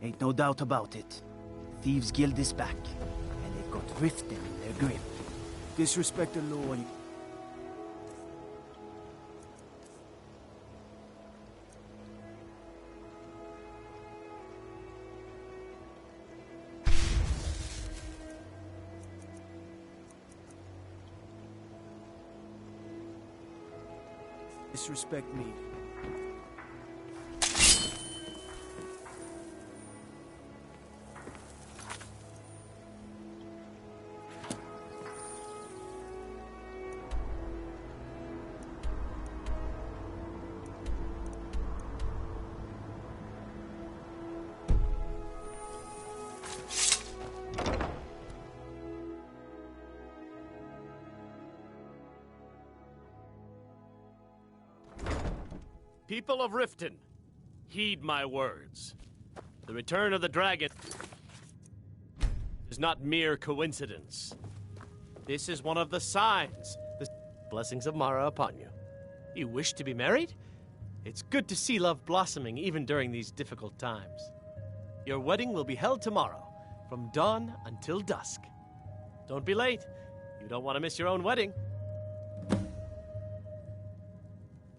Ain't no doubt about it. Thieves' Guild is back, and they've got Riften in their grip. Disrespect the law. Disrespect me. People of Riften, heed my words. The return of the dragon is not mere coincidence. This is one of the signs. The blessings of Mara upon you. You wish to be married? It's good to see love blossoming even during these difficult times. Your wedding will be held tomorrow, from dawn until dusk. Don't be late. You don't want to miss your own wedding.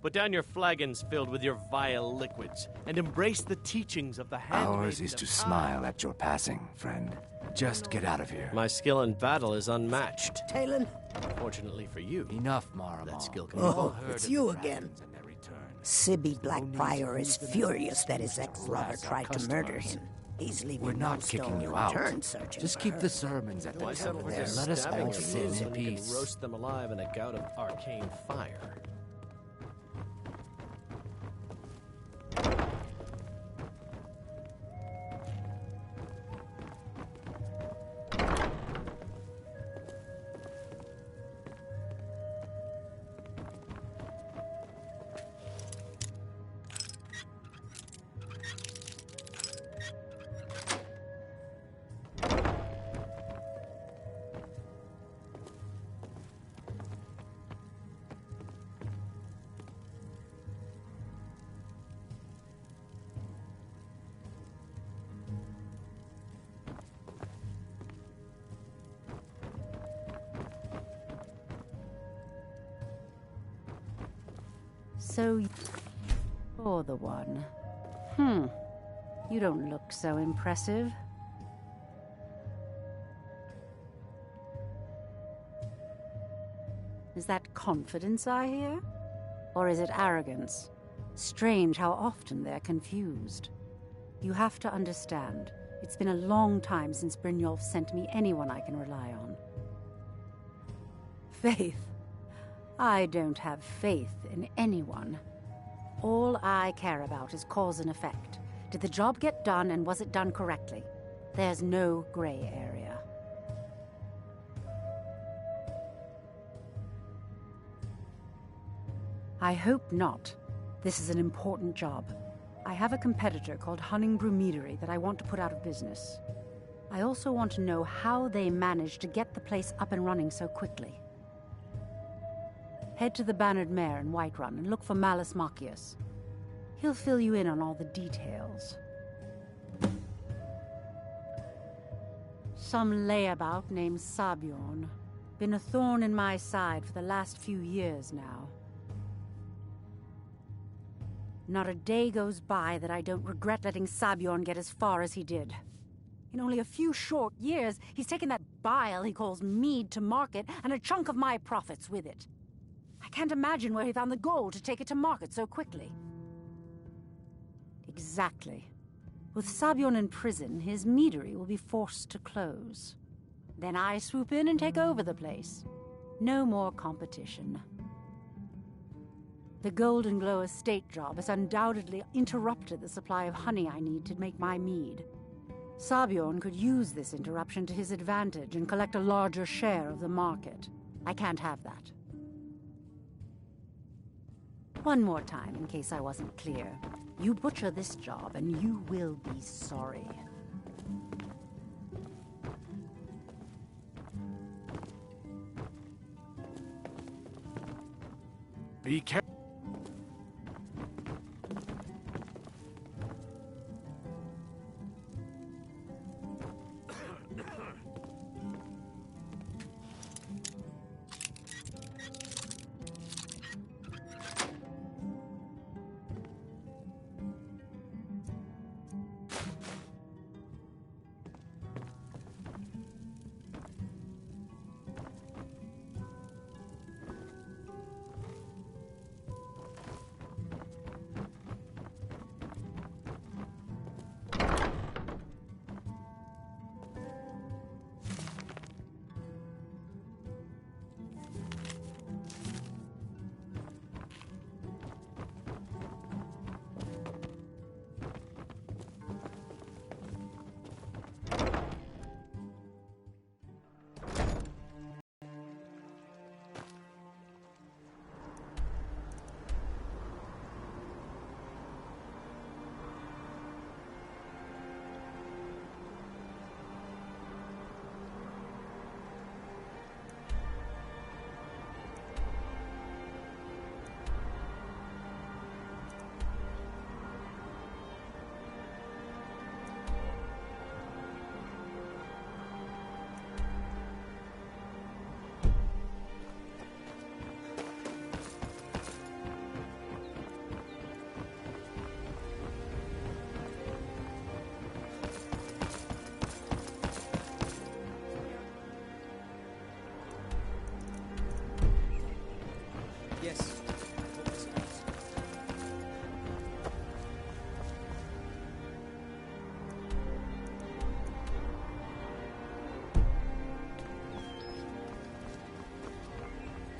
Put down your flagons filled with your vile liquids, and embrace the teachings of the handmaiden. Ours is to smile at your passing, friend. Just get out of here. My skill in battle is unmatched. Talon? Fortunately for you, Enough, Mara. that skill can be Oh, it's you again. Sibby Blackbriar is reason furious that his to ex-lover harass our tried to murder customers. him. He's leaving We're not no kicking stone you out. unturned searching Just for keep her. the sermons at the I settle temple for there. just Let us stabbing all your sit wolves in when you can peace. roast them alive in a gout of arcane fire. So, you're the one. You don't look so impressive. Is that confidence I hear? Or is it arrogance? Strange how often they're confused. You have to understand, it's been a long time since Brynjolf sent me anyone I can rely on. Faith? I don't have faith in anyone. All I care about is cause and effect. Did the job get done, and was it done correctly? There's no gray area. I hope not. This is an important job. I have a competitor called Hunningbrew Meadery that I want to put out of business. I also want to know how they managed to get the place up and running so quickly. Head to the Bannered Mare in Whiterun and look for Malus Machius. He'll fill you in on all the details. Some layabout named Sabjorn. Been a thorn in my side for the last few years now. Not a day goes by that I don't regret letting Sabjorn get as far as he did. In only a few short years, he's taken that bile he calls mead to market, and a chunk of my profits with it. I can't imagine where he found the gold to take it to market so quickly. Exactly. With Sabjorn in prison, his meadery will be forced to close. Then I swoop in and take over the place. No more competition. The Golden Glow estate job has undoubtedly interrupted the supply of honey I need to make my mead. Sabjorn could use this interruption to his advantage and collect a larger share of the market. I can't have that. One more time, in case I wasn't clear. You butcher this job, and you will be sorry. Be careful.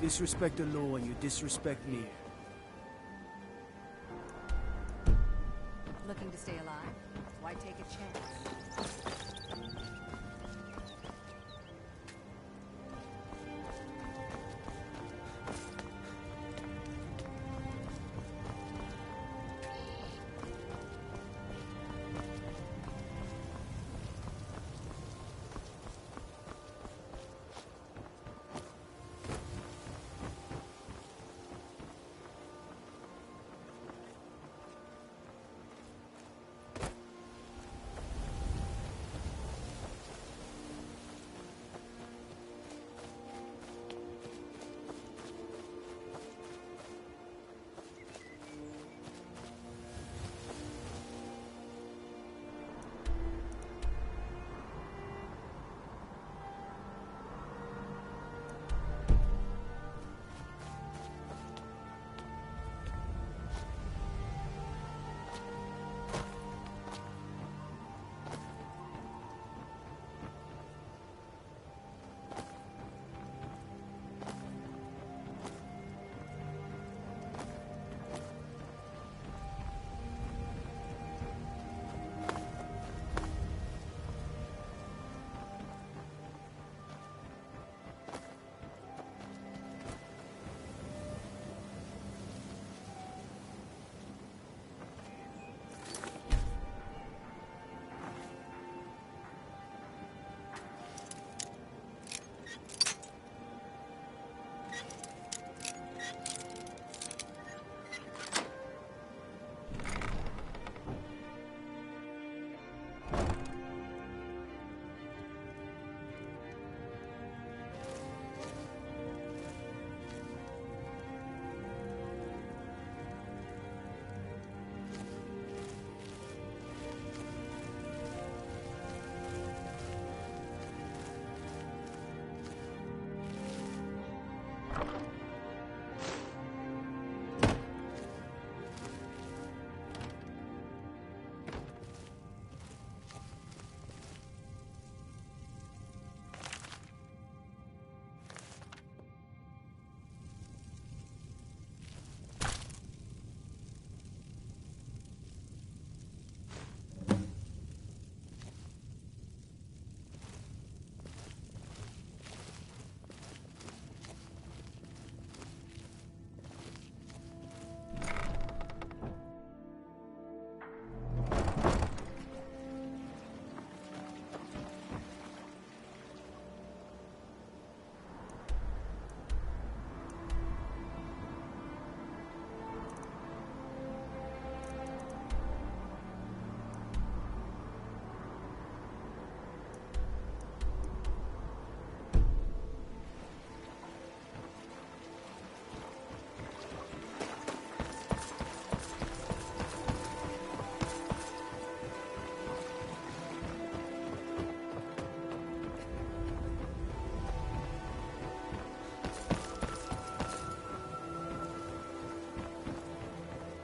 disrespect the law and you disrespect me. Looking to stay alive? Why take a chance?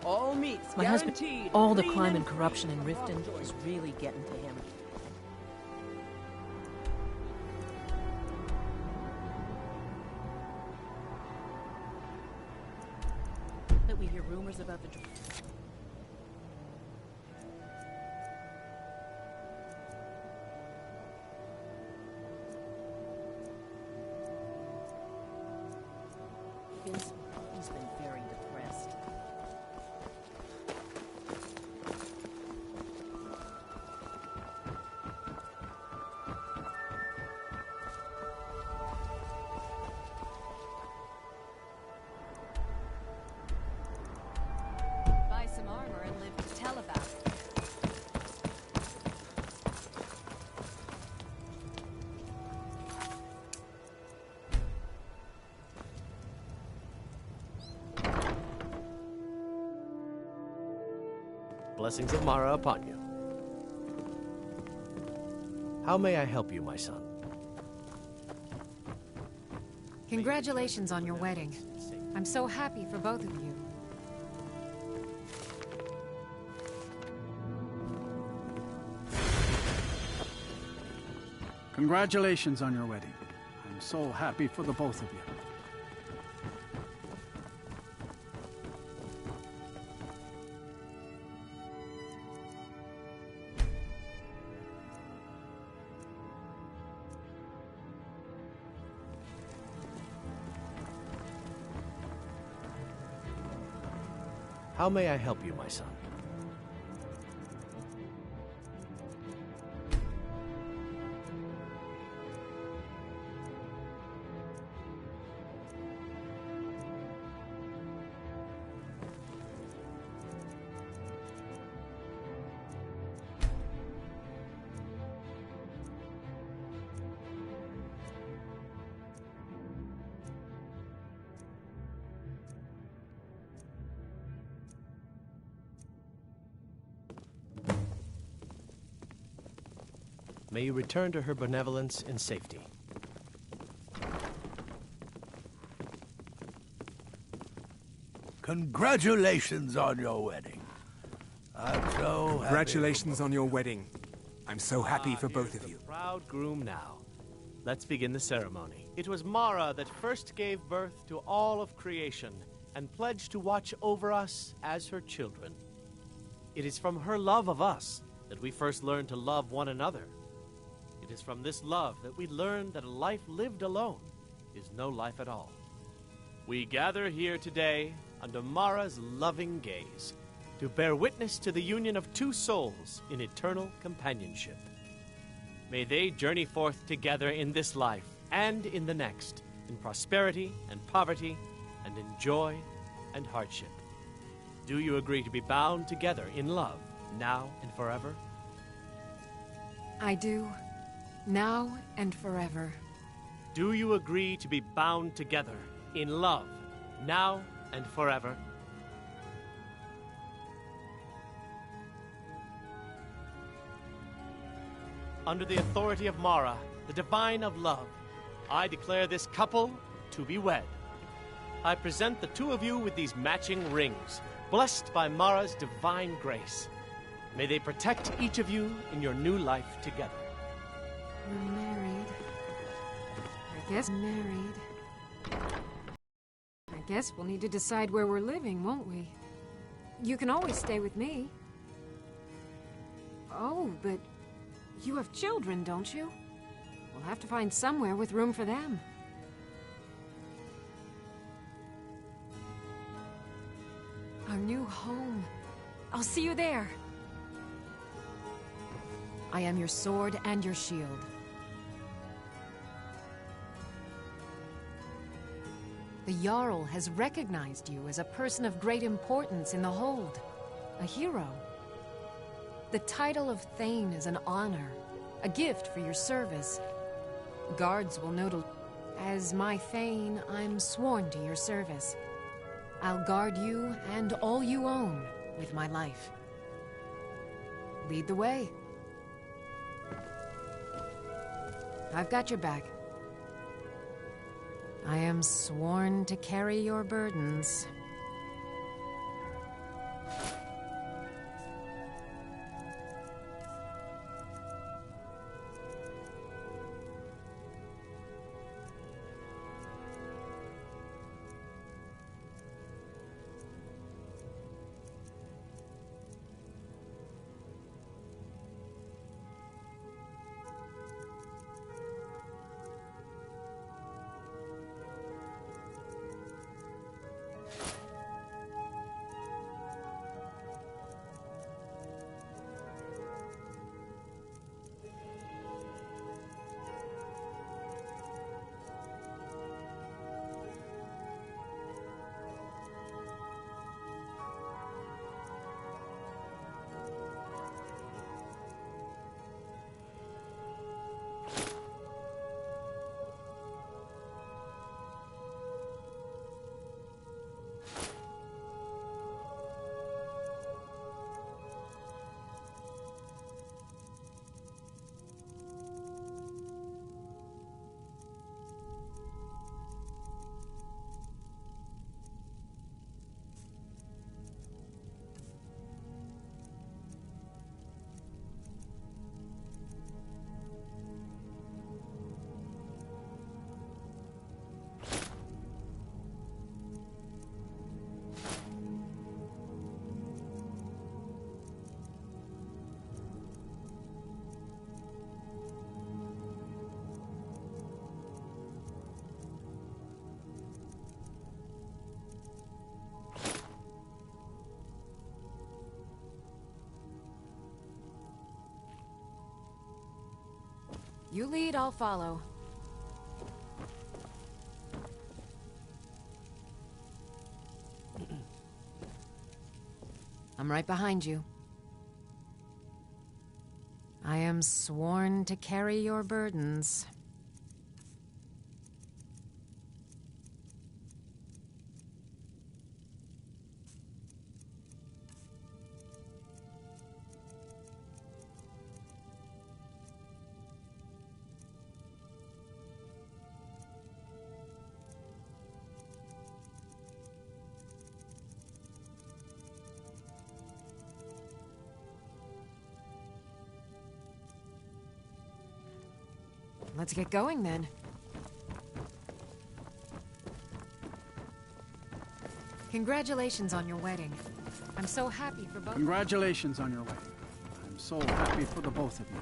All meats My husband, guaranteed. all the Clean crime and free. corruption in Riften is really getting to him. That we hear rumors about the... He's been very depressed. Buy some armor and live to tell about it. Blessings of Mara upon you. How may I help you, my son? Congratulations on your wedding. I'm so happy for both of you. Congratulations on your wedding. I'm so happy for the both of you. How may I help you, my son? May you return to her benevolence in safety. Congratulations on your wedding. I'm so happy. Congratulations on your wedding. I'm so happy for both of you. Proud groom now. Let's begin the ceremony. It was Mara that first gave birth to all of creation and pledged to watch over us as her children. It is from her love of us that we first learned to love one another. It is from this love that we learn that a life lived alone is no life at all. We gather here today under Mara's loving gaze to bear witness to the union of two souls in eternal companionship. May they journey forth together in this life and in the next, in prosperity and poverty, and in joy and hardship. Do you agree to be bound together in love, now and forever? I do. Now and forever. Do you agree to be bound together in love, now and forever? Under the authority of Mara, the divine of love, I declare this couple to be wed. I present the two of you with these matching rings, blessed by Mara's divine grace. May they protect each of you in your new life together. We're married. I guess married. I guess we'll need to decide where we're living, won't we? You can always stay with me. Oh, but you have children, don't you? We'll have to find somewhere with room for them. Our new home. I'll see you there. I am your sword and your shield. The Jarl has recognized you as a person of great importance in the Hold. A hero. The title of Thane is an honor, a gift for your service. Guards will know to... As my Thane, I'm sworn to your service. I'll guard you and all you own with my life. Lead the way. I've got your back. I am sworn to carry your burdens. You lead, I'll follow. I'm right behind you. I am sworn to carry your burdens. Let's get going, then. Congratulations on your wedding. I'm so happy for both. Congratulations on your wedding. I'm so happy for the both of you.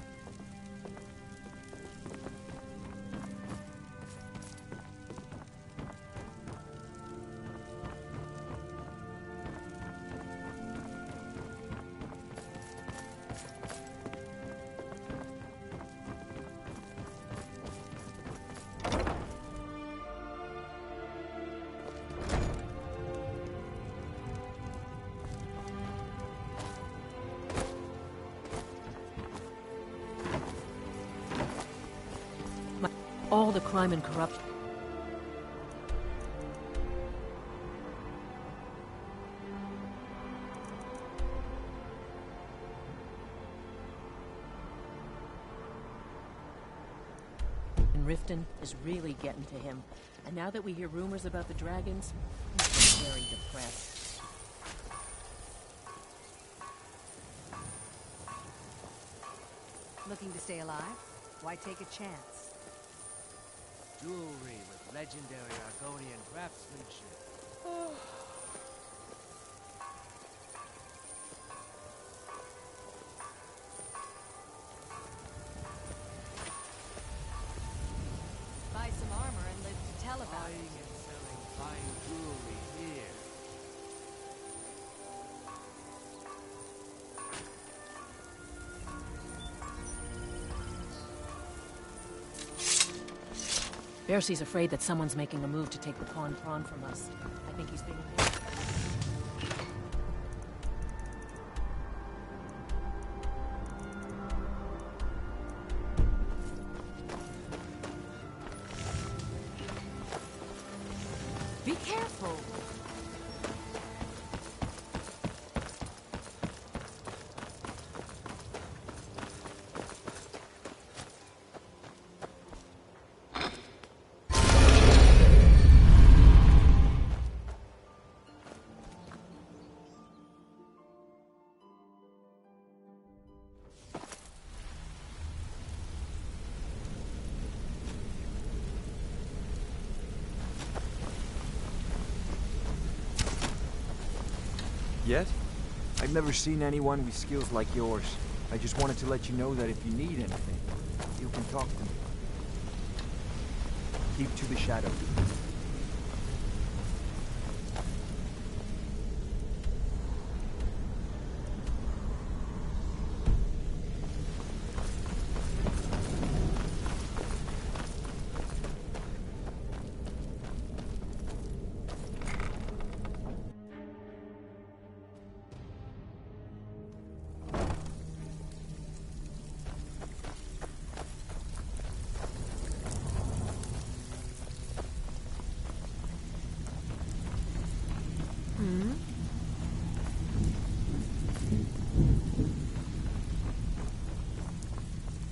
All the crime and corruption. And Riften is really getting to him. And now that we hear rumors about the dragons, he's very depressed. Looking to stay alive? Why take a chance? Jewelry with legendary Argonian craftsmanship. Buy some armor and live to tell about Buying it. and selling fine jewelry here. Bercy's afraid that someone's making a move to take the pawn from us. I think he's being... Be careful! Yet? I've never seen anyone with skills like yours. I just wanted to let you know that if you need anything, you can talk to me. Keep to the shadow.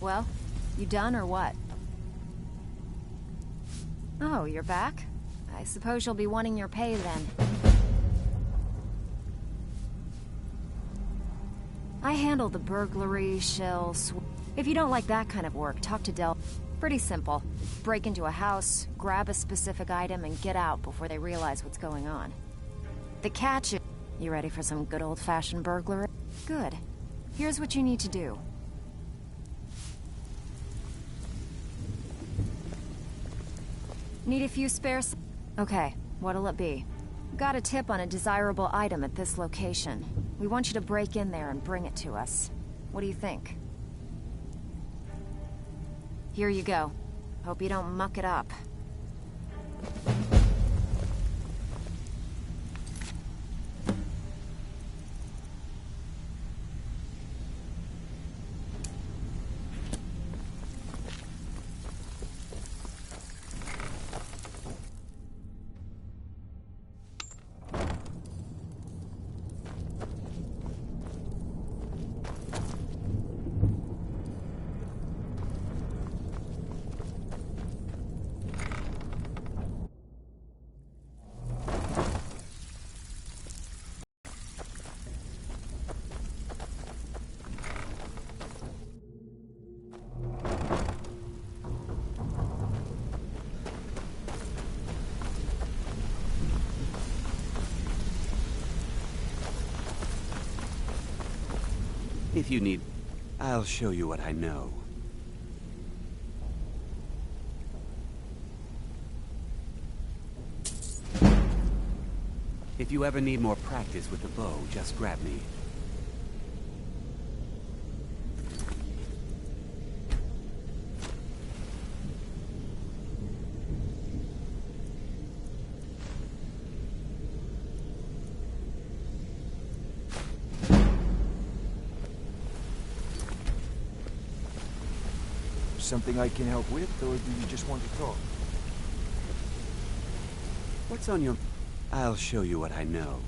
Well, you done or what? Oh, you're back? I suppose you'll be wanting your pay then. I handle the burglary, If you don't like that kind of work, talk to Del. Pretty simple. Break into a house, grab a specific item, and get out before they realize what's going on. The catch is... You ready for some good old-fashioned burglary? Good. Here's what you need to do. Need a few spares? Okay, what'll it be? Got a tip on a desirable item at this location. We want you to break in there and bring it to us. What do you think? Here you go. Hope you don't muck it up. If you need, I'll show you what I know. If you ever need more practice with the bow, just grab me. Something I can help with, or do you just want to talk? What's on your... I'll show you what I know.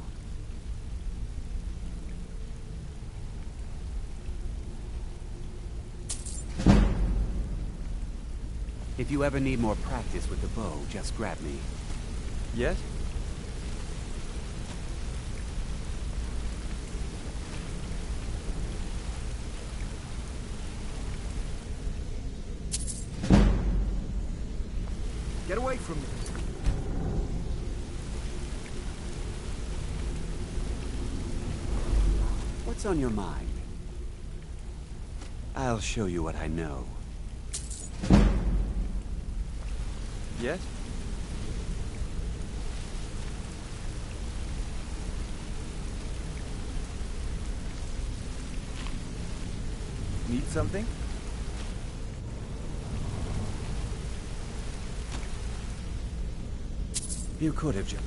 If you ever need more practice with the bow, just grab me. Yes? Get away from me. What's on your mind? I'll show you what I know. Yes? Need something? You could have just...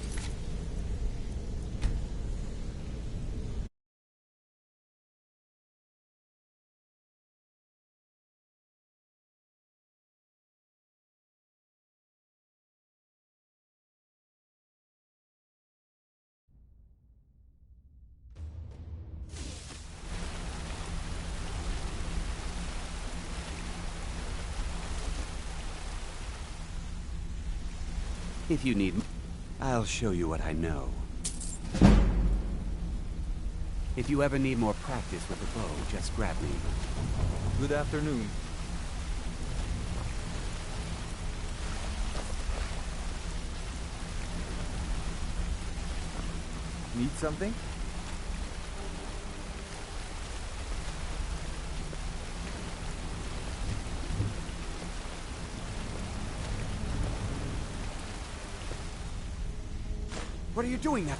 If you need... I'll show you what I know. If you ever need more practice with the bow, just grab me. Good afternoon. Need something? What are you doing now?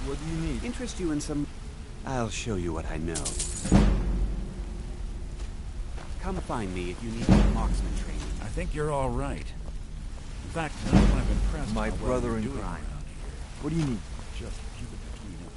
What do you need? Interest you in some... I'll show you what I know. Come find me if you need more marksman training. I think you're all right. In fact, I'm kind of impressed. My how well brother you're in doing crime. around here. What do you need? Just keep it between us.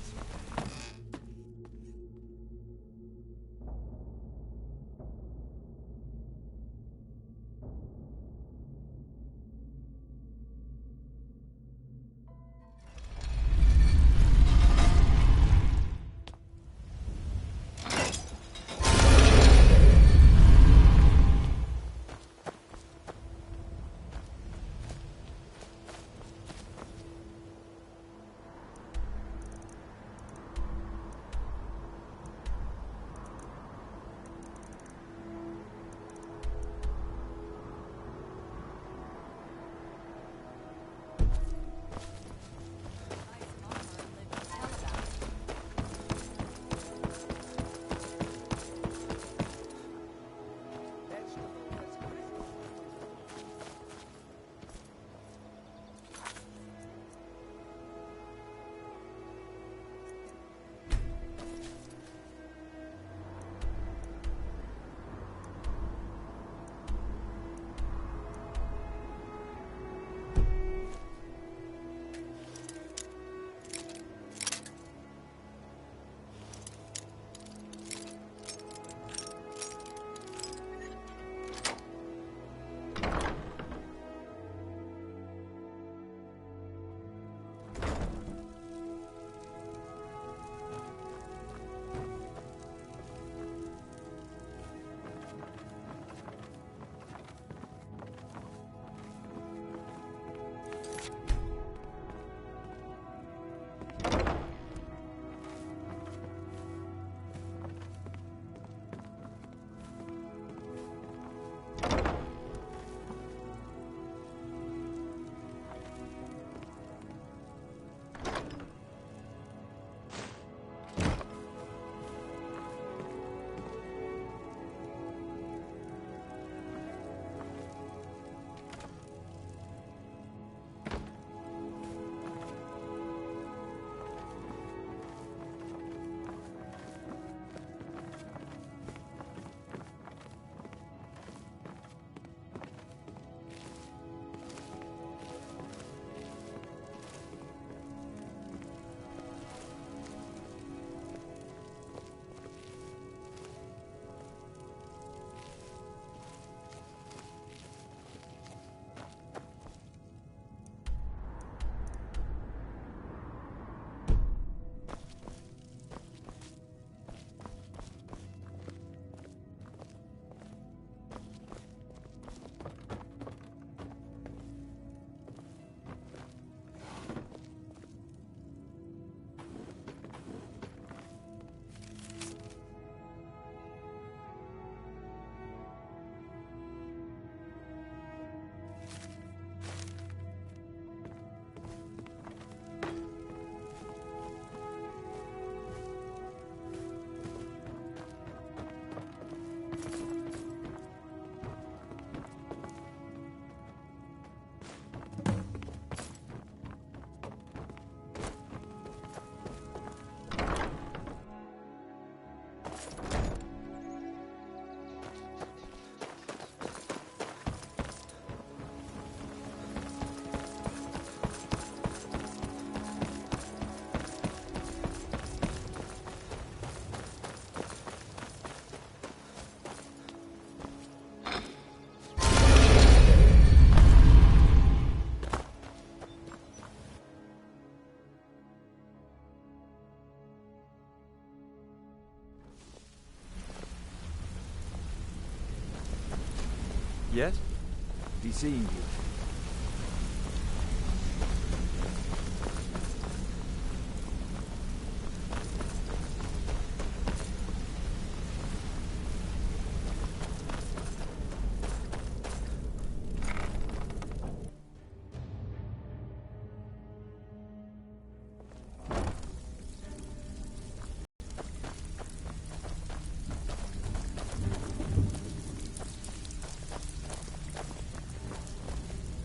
Yes? Be seeing you.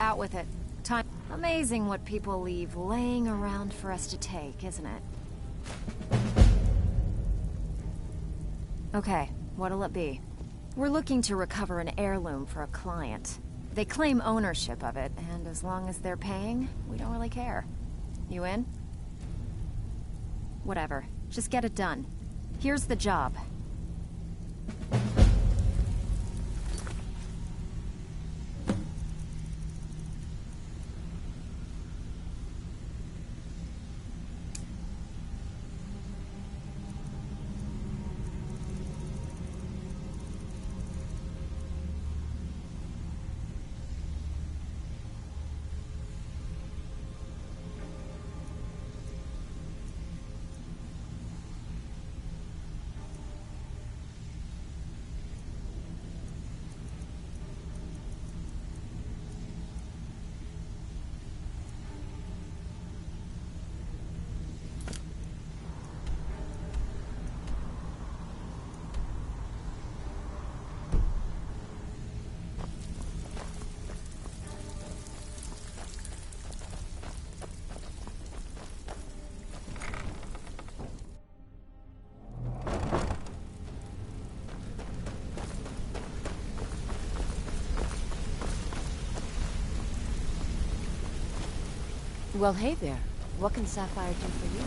Out with it. Time. Amazing what people leave laying around for us to take, isn't it? Okay, what'll it be? We're looking to recover an heirloom for a client. They claim ownership of it, and as long as they're paying, we don't really care. You in? Whatever. Just get it done. Here's the job. Well, hey there. What can Sapphire do for you?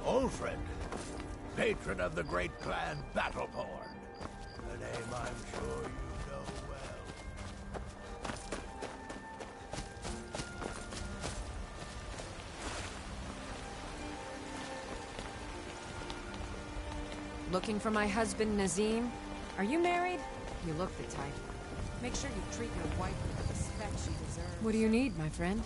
Old friend, patron of the great clan Battleborn. A name I'm sure you know well. Looking for my husband, Nazim? Are you married? You look the type. Make sure you treat your wife with the respect she deserves. What do you need, my friend?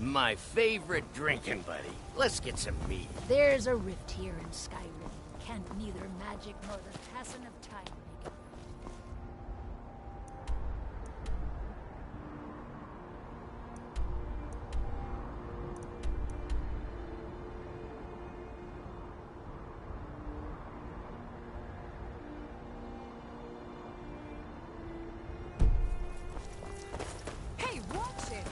My favorite drinking buddy. Let's get some meat. There's a rift here in Skyrim. Can't neither magic nor the passing of time make it. Hey, watch it!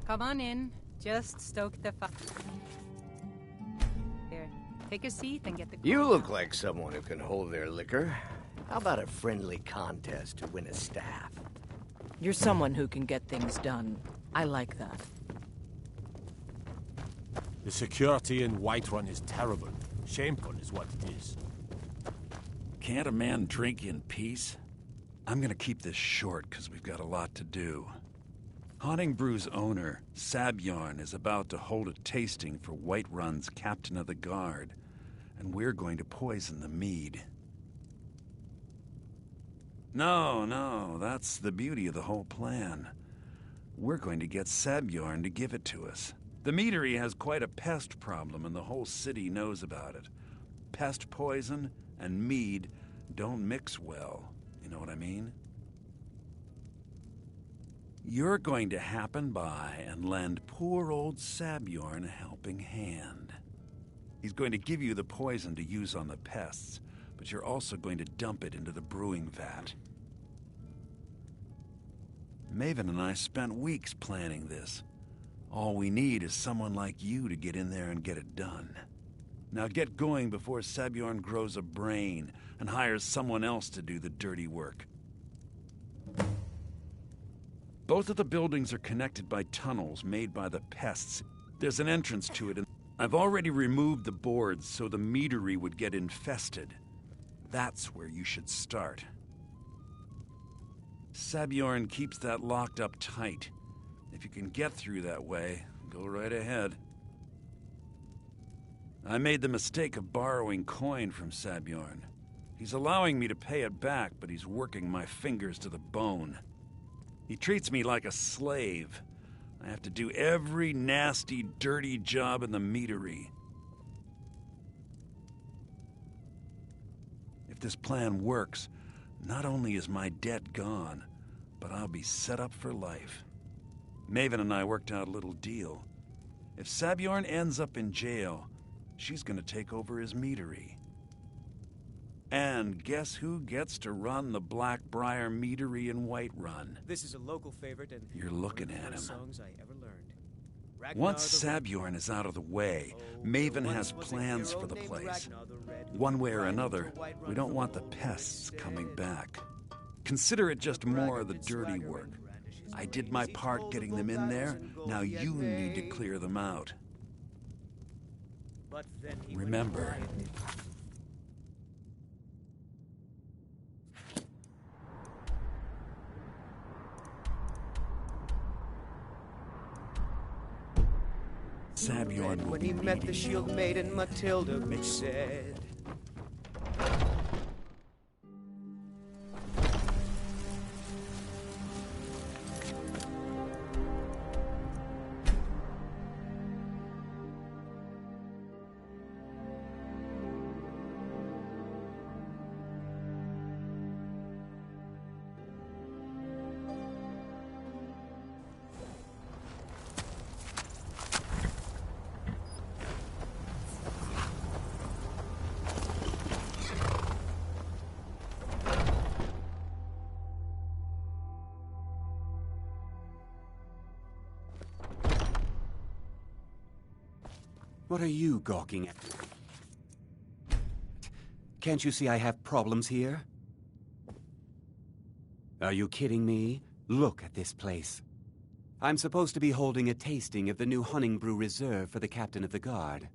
Come on in. Just stoke the fire. Here, take a seat and get the... You look like someone who can hold their liquor. How about a friendly contest to win a staff? You're someone who can get things done. I like that. The security in Whiterun is terrible. Shameful is what it is. Can't a man drink in peace? I'm gonna keep this short, because we've got a lot to do. Haunting Brew's owner, Sabjorn, is about to hold a tasting for Whiterun's Captain of the Guard, and we're going to poison the mead. No, that's the beauty of the whole plan. We're going to get Sabjorn to give it to us. The meadery has quite a pest problem, and the whole city knows about it. Pest poison and mead don't mix well, you know what I mean? You're going to happen by and lend poor old Sabjorn a helping hand. He's going to give you the poison to use on the pests, but you're also going to dump it into the brewing vat. Maven and I spent weeks planning this. All we need is someone like you to get in there and get it done. Now get going before Sabjorn grows a brain and hires someone else to do the dirty work. Both of the buildings are connected by tunnels made by the pests. There's an entrance to it, and I've already removed the boards so the meadery would get infested. That's where you should start. Sabjorn keeps that locked up tight. If you can get through that way, go right ahead. I made the mistake of borrowing coin from Sabjorn. He's allowing me to pay it back, but he's working my fingers to the bone. He treats me like a slave. I have to do every nasty, dirty job in the meadery. If this plan works, not only is my debt gone, but I'll be set up for life. Maven and I worked out a little deal. If Sabjorn ends up in jail, she's gonna take over his meadery. And guess who gets to run the Blackbriar Meadery in Whiterun? This is a local favorite, and you're looking at him. Songs I ever learned. Once Sabjorn is out of the way, Maven has plans for the place. One way or another, we don't want the pests coming back. Consider it just more of the dirty work. I did my part getting them in there, now you need to clear them out. Remember, Sabjorn will when be he met the shield maiden Matilda, Mitch said. What are you gawking at? Can't you see I have problems here? Are you kidding me? Look at this place. I'm supposed to be holding a tasting of the new Honningbrew Reserve for the Captain of the Guard.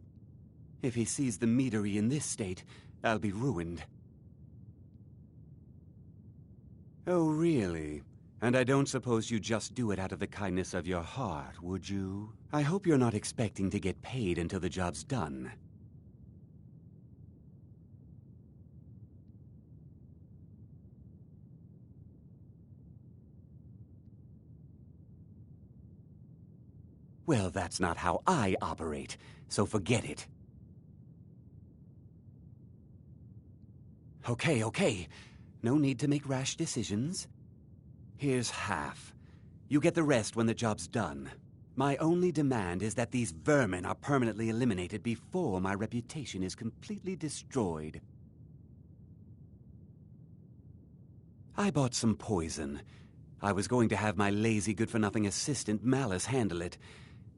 If he sees the meadery in this state, I'll be ruined. Oh, really? And I don't suppose you just do it out of the kindness of your heart, would you? I hope you're not expecting to get paid until the job's done. Well, that's not how I operate, so forget it. Okay. No need to make rash decisions. Here's half. You get the rest when the job's done. My only demand is that these vermin are permanently eliminated before my reputation is completely destroyed. I bought some poison. I was going to have my lazy, good-for-nothing assistant Malice handle it,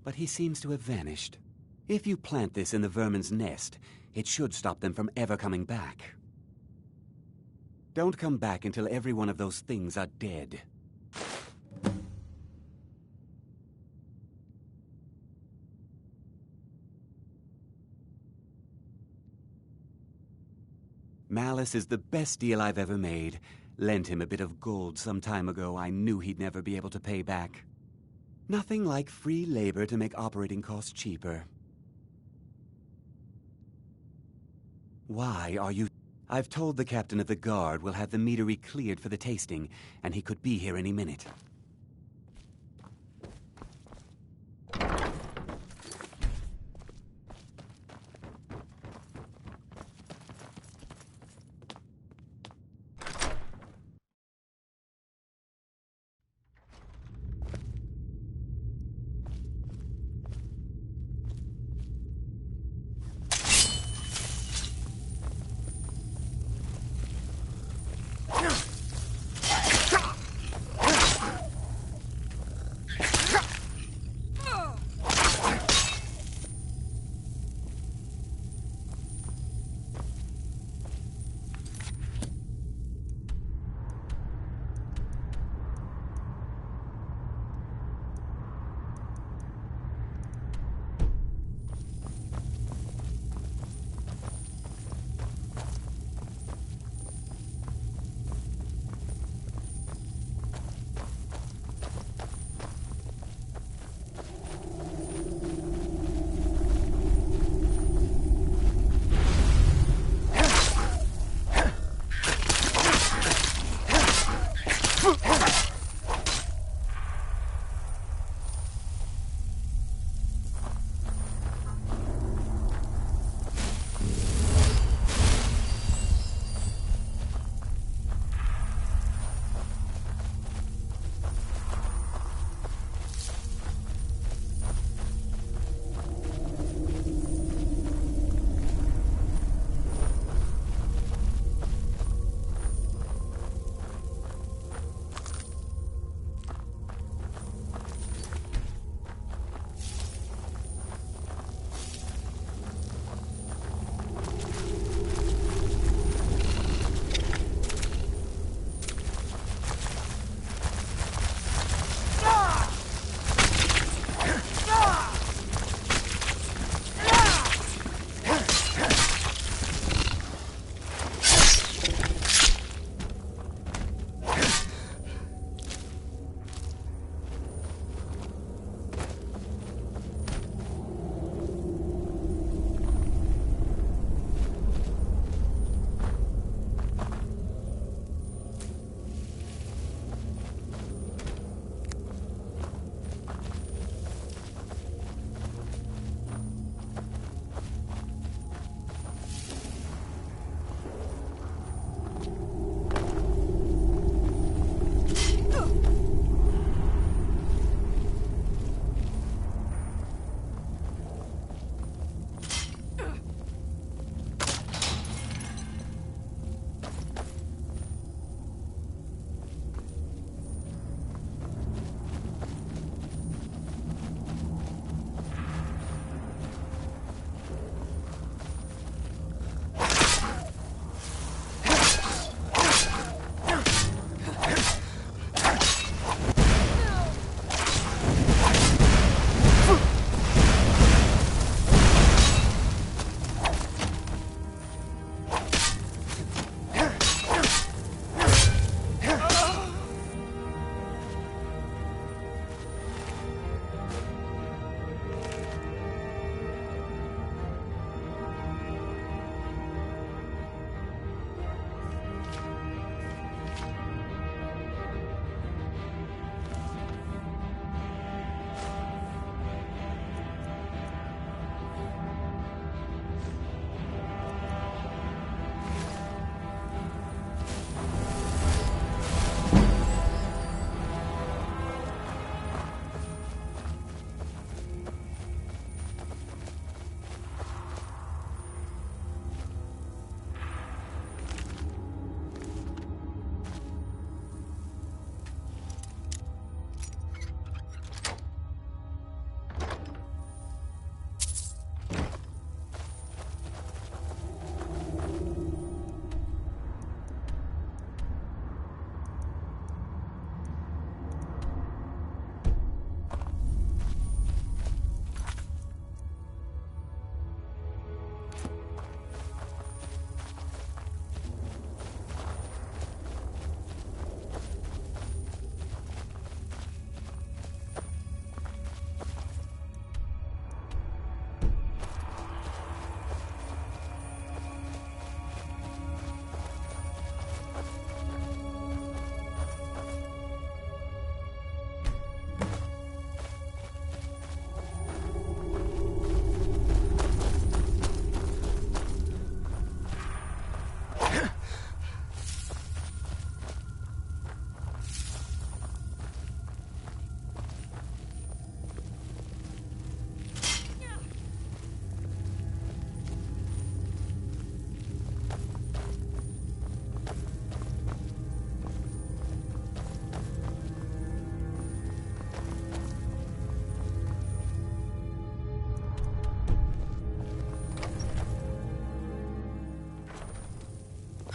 but he seems to have vanished. If you plant this in the vermin's nest, it should stop them from ever coming back. Don't come back until every one of those things are dead. Malice is the best deal I've ever made. Lent him a bit of gold some time ago I knew he'd never be able to pay back. Nothing like free labor to make operating costs cheaper. Why are you... I've told the captain of the guard we'll have the meadery cleared for the tasting, and he could be here any minute.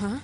Huh?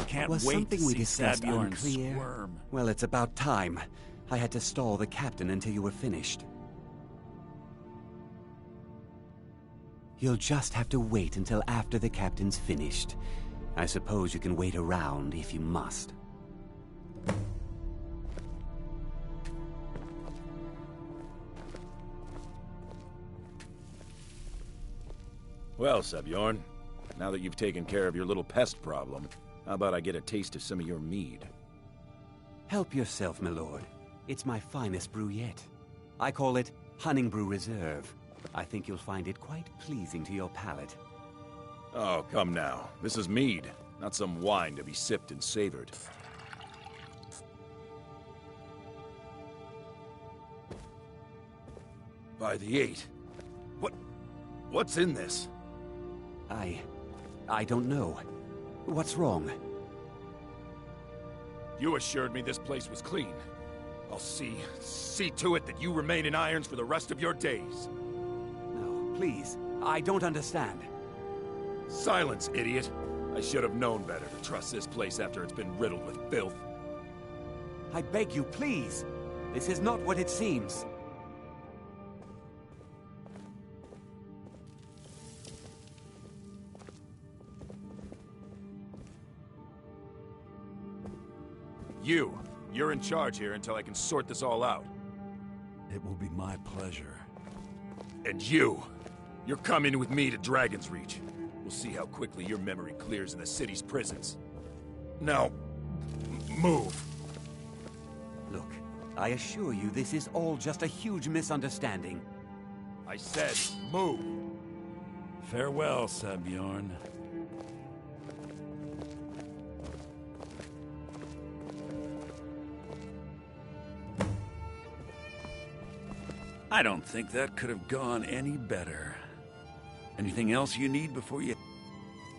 Can't Was wait something to we see discussed Sabjorn unclear? squirm. Well, it's about time. I had to stall the captain until you were finished. You'll just have to wait until after the captain's finished. I suppose you can wait around if you must. Well, Sabjorn, now that you've taken care of your little pest problem, how about I get a taste of some of your mead? Help yourself, my lord. It's my finest brew yet. I call it Honningbrew Reserve. I think you'll find it quite pleasing to your palate. Oh, come now. This is mead, not some wine to be sipped and savored. By the 8. What's in this? I don't know. What's wrong? You assured me this place was clean. I'll see to it that you remain in irons for the rest of your days. No, please. I don't understand. Silence, idiot. I should have known better to trust this place after it's been riddled with filth. I beg you, please. This is not what it seems. You're in charge here until I can sort this all out. It will be my pleasure. And you're coming with me to Dragon's Reach. We'll see how quickly your memory clears in the city's prisons. Now, move. Look, I assure you this is all just a huge misunderstanding. I said, move. Farewell, Sabjorn. I don't think that could have gone any better. Anything else you need before you...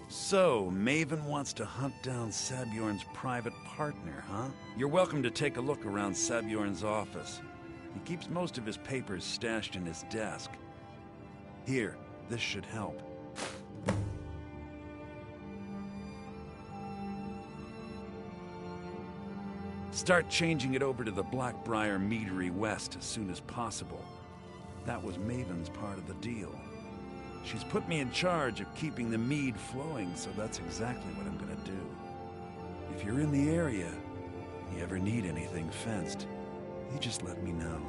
So, Maven wants to hunt down Sabjorn's private partner, huh? You're welcome to take a look around Sabjorn's office. He keeps most of his papers stashed in his desk. Here, this should help. Start changing it over to the Blackbriar Meadery West as soon as possible. That was Maven's part of the deal. She's put me in charge of keeping the mead flowing, so that's exactly what I'm gonna do. If you're in the area, you ever need anything fenced, you just let me know.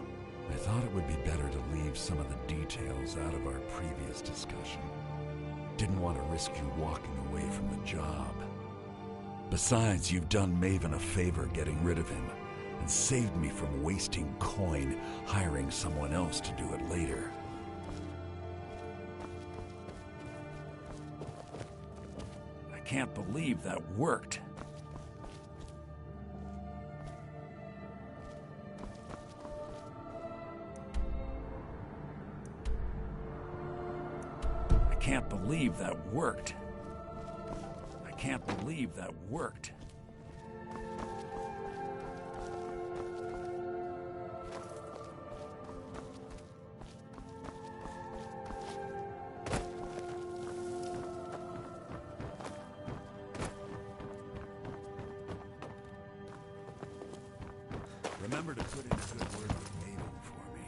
I thought it would be better to leave some of the details out of our previous discussion. Didn't want to risk you walking away from the job. Besides, you've done Maven a favor getting rid of him, and saved me from wasting coin hiring someone else to do it later. I can't believe that worked. I can't believe that worked. I can't believe that worked. Remember to put in a good word with Maven for me.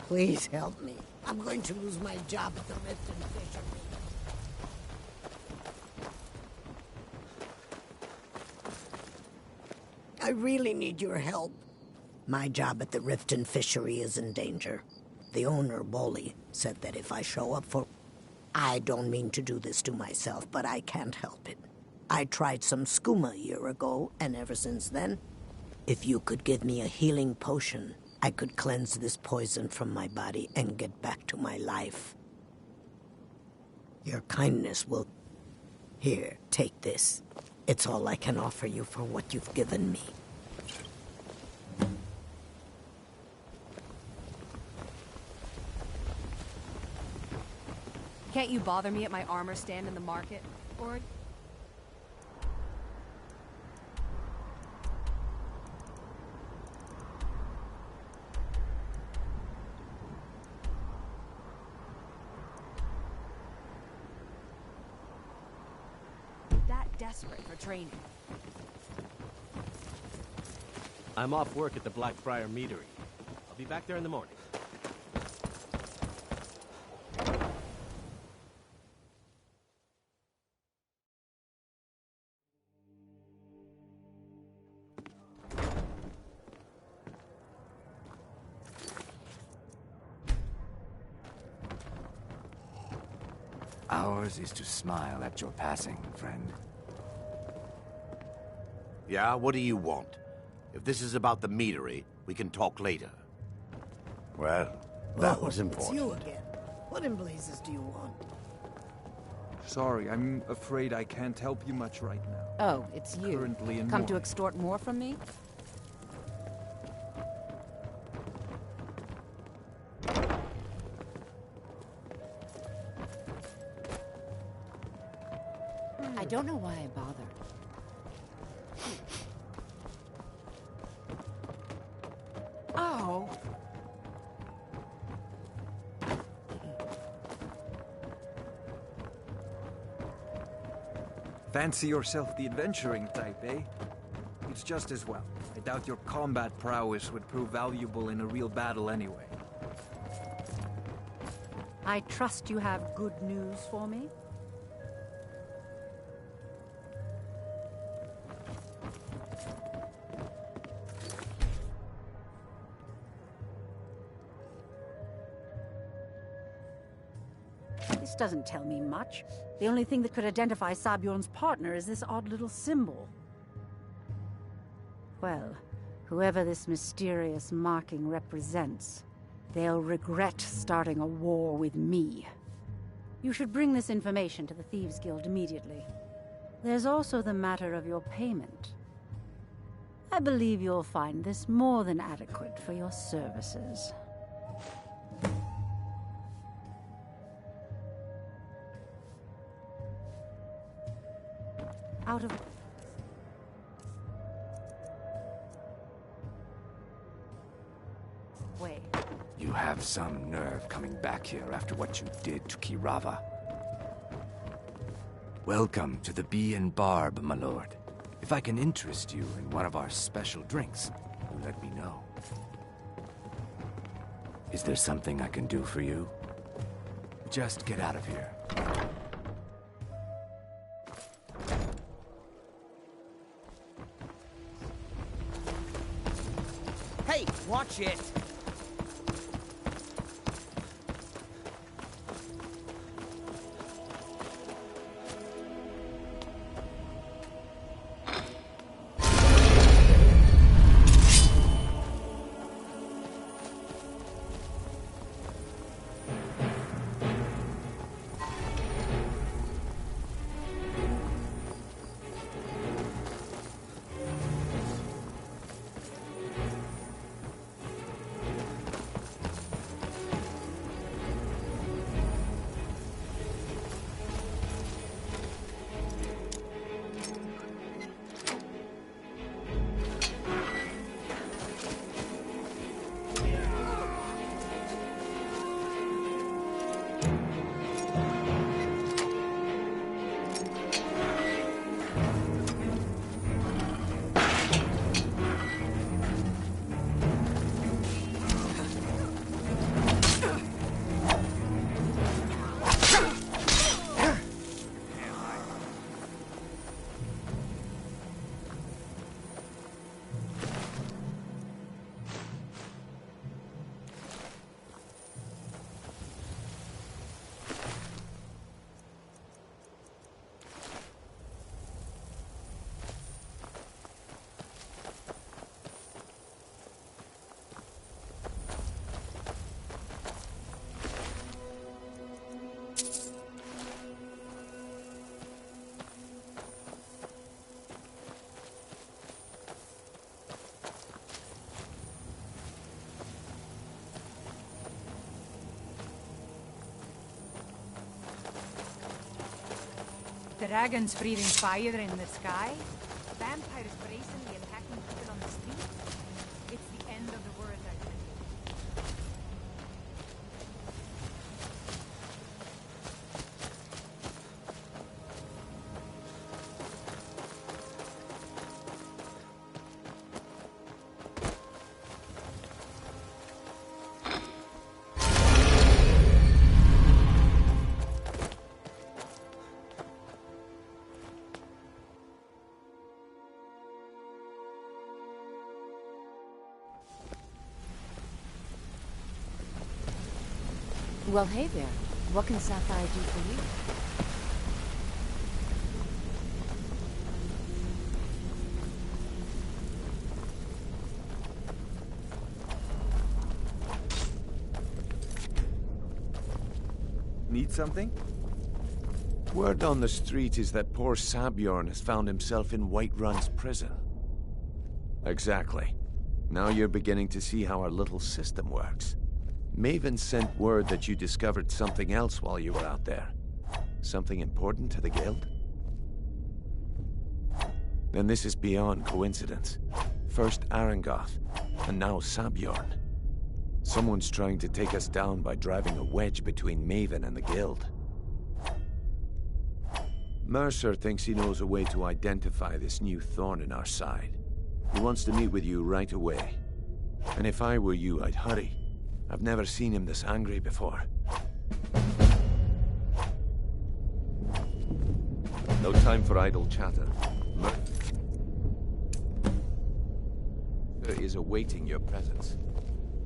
Please help me. I'm going to lose my job at the Riften Fishery. I really need your help. My job at the Riften Fishery is in danger. The owner, Bolly, said that if I show up for... I don't mean to do this to myself, but I can't help it. I tried some skooma a year ago, and ever since then, if you could give me a healing potion, I could cleanse this poison from my body and get back to my life. Your kindness will... Here, take this. It's all I can offer you for what you've given me. Can't you bother me at my armor stand in the market? Or... that desperate for training. I'm off work at the Blackfriar Meadery. I'll be back there in the morning. Ours is to smile at your passing, friend. Yeah, what do you want? If this is about the meadery, we can talk later. Well, that was important. It's you again. What in blazes do you want? Sorry, I'm afraid I can't help you much right now. Oh, it's you. Currently in Come to extort more from me? I don't know why I bothered. Oh! Fancy yourself the adventuring type, eh? It's just as well. I doubt your combat prowess would prove valuable in a real battle anyway. I trust you have good news for me? This doesn't tell me much. The only thing that could identify Sabjorn's partner is this odd little symbol. Well, whoever this mysterious marking represents, they'll regret starting a war with me. You should bring this information to the Thieves' Guild immediately. There's also the matter of your payment. I believe you'll find this more than adequate for your services. Out of... Wait. You have some nerve coming back here after what you did to Kirava. Welcome to the Bee and Barb, my lord. If I can interest you in one of our special drinks, you let me know. Is there something I can do for you? Just get out of here. Hey, watch it! Dragons breathing fire in the sky? Vampires brazenly attacking people on the street? It's the end of the world, I think. Well, hey there. What can Sapphire do for you? Need something? Word on the street is that poor Sabjorn has found himself in Whiterun's prison. Exactly. Now you're beginning to see how our little system works. Maven sent word that you discovered something else while you were out there. Something important to the guild? Then this is beyond coincidence. First Arangoth, and now Sabjorn. Someone's trying to take us down by driving a wedge between Maven and the guild. Mercer thinks he knows a way to identify this new thorn in our side. He wants to meet with you right away. And if I were you, I'd hurry. I've never seen him this angry before. No time for idle chatter. Mercer is awaiting your presence.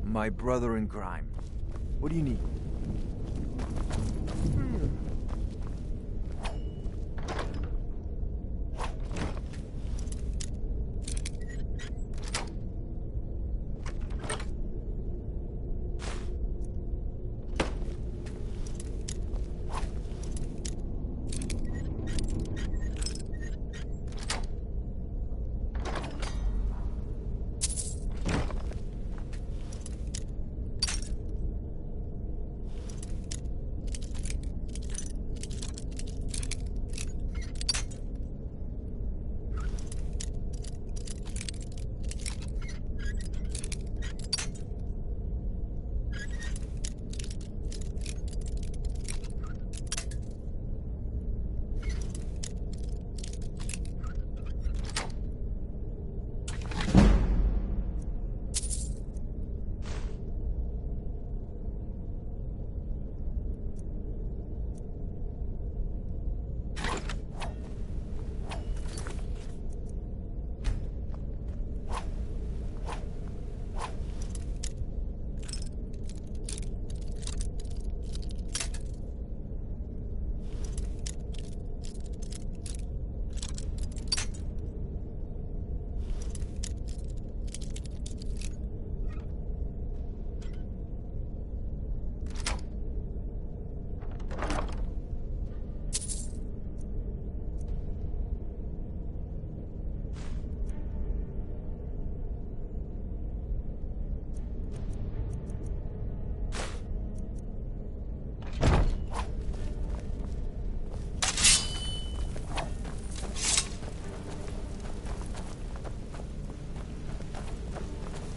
My brother in crime. What do you need?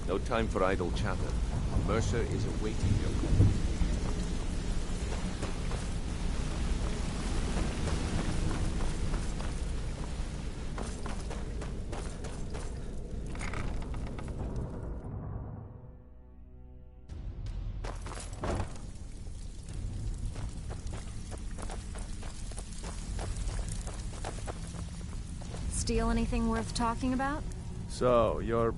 No time for idle chatter. Mercer is awaiting your call. Steal anything worth talking about? So, you're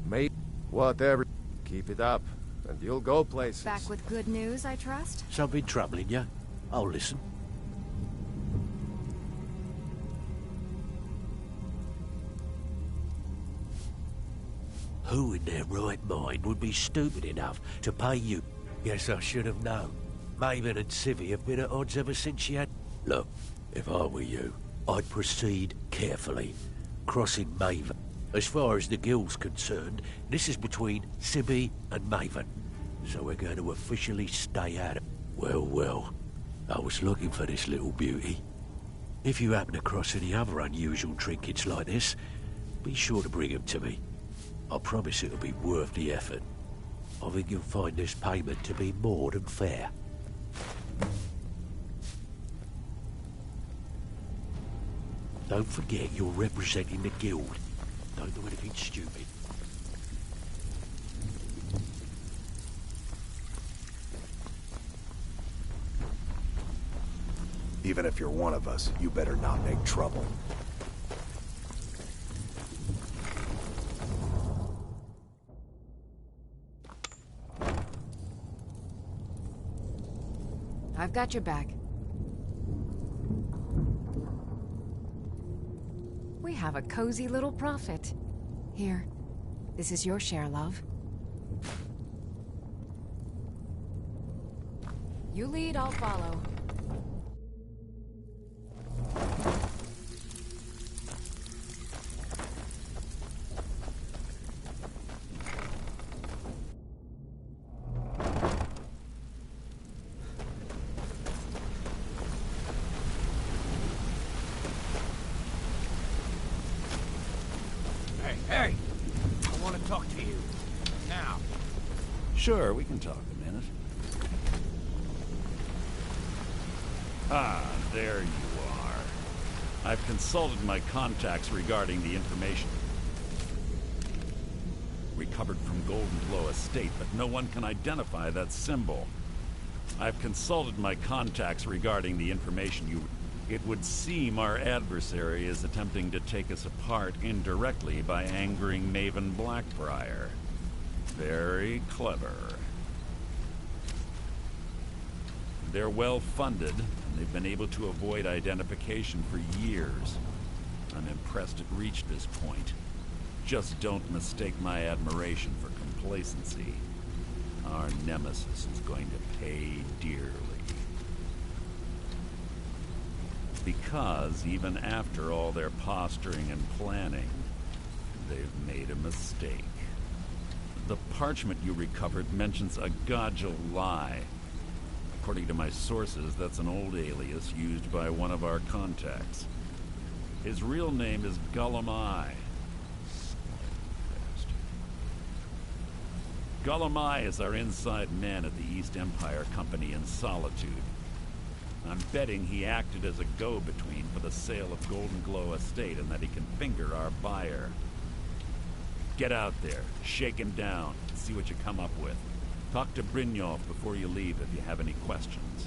mate, whatever. Keep it up, and you'll go places. Back with good news, I trust? Something troubling you? I'll listen. Who in their right mind would be stupid enough to pay you? Yes, I should have known. Maven and Civvy have been at odds ever since she had... Look, if I were you, I'd proceed carefully, crossing Maven. As far as the guild's concerned, this is between Civvy and Maven, so we're going to officially stay at it. Well, well, I was looking for this little beauty. If you happen across any other unusual trinkets like this, be sure to bring them to me. I promise it'll be worth the effort. I think you'll find this payment to be more than fair. Don't forget you're representing the guild. Don't do anything stupid. Even if you're one of us, you better not make trouble. I've got your back. We have a cozy little profit. Here, this is your share, love. You lead, I'll follow. Hey! I want to talk to you. Now. Sure, we can talk a minute. Ah, there you are. I've consulted my contacts regarding the information recovered from Golden Glow Estate, but no one can identify that symbol. I've consulted my contacts regarding the information you... It would seem our adversary is attempting to take us apart indirectly by angering Maven Blackbriar. Very clever. They're well-funded, and they've been able to avoid identification for years. I'm impressed it reached this point. Just don't mistake my admiration for complacency. Our nemesis is going to pay dearly. Because even after all their posturing and planning, they've made a mistake. The parchment you recovered mentions a Godja lie. According to my sources, that's an old alias used by one of our contacts. His real name is Gullumai. Gullumai is our inside man at the East Empire Company in Solitude. I'm betting he acted as a go-between for the sale of Golden Glow Estate and that he can finger our buyer. Get out there, shake him down, and see what you come up with. Talk to Brynjolf before you leave if you have any questions.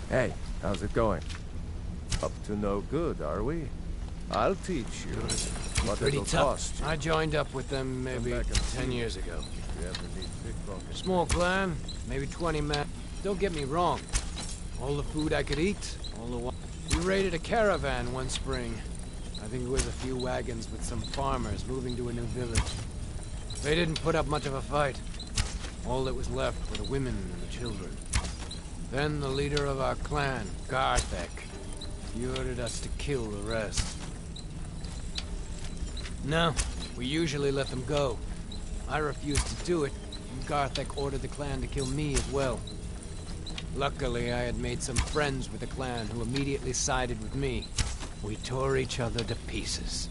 Hey, how's it going? Up to no good, are we? I'll teach you what Pretty it'll tough. cost you. I joined up with them maybe 10 years ago. If you ever need pickpocket. Small clan, maybe 20 men. Don't get me wrong. All the food I could eat, all the... We raided a caravan one spring. I think it was a few wagons with some farmers moving to a new village. They didn't put up much of a fight. All that was left were the women and the children. Then the leader of our clan, Garthek, he ordered us to kill the rest. No, we usually let them go. I refused to do it, and Garthek ordered the clan to kill me as well. Luckily, I had made some friends with the clan who immediately sided with me. We tore each other to pieces.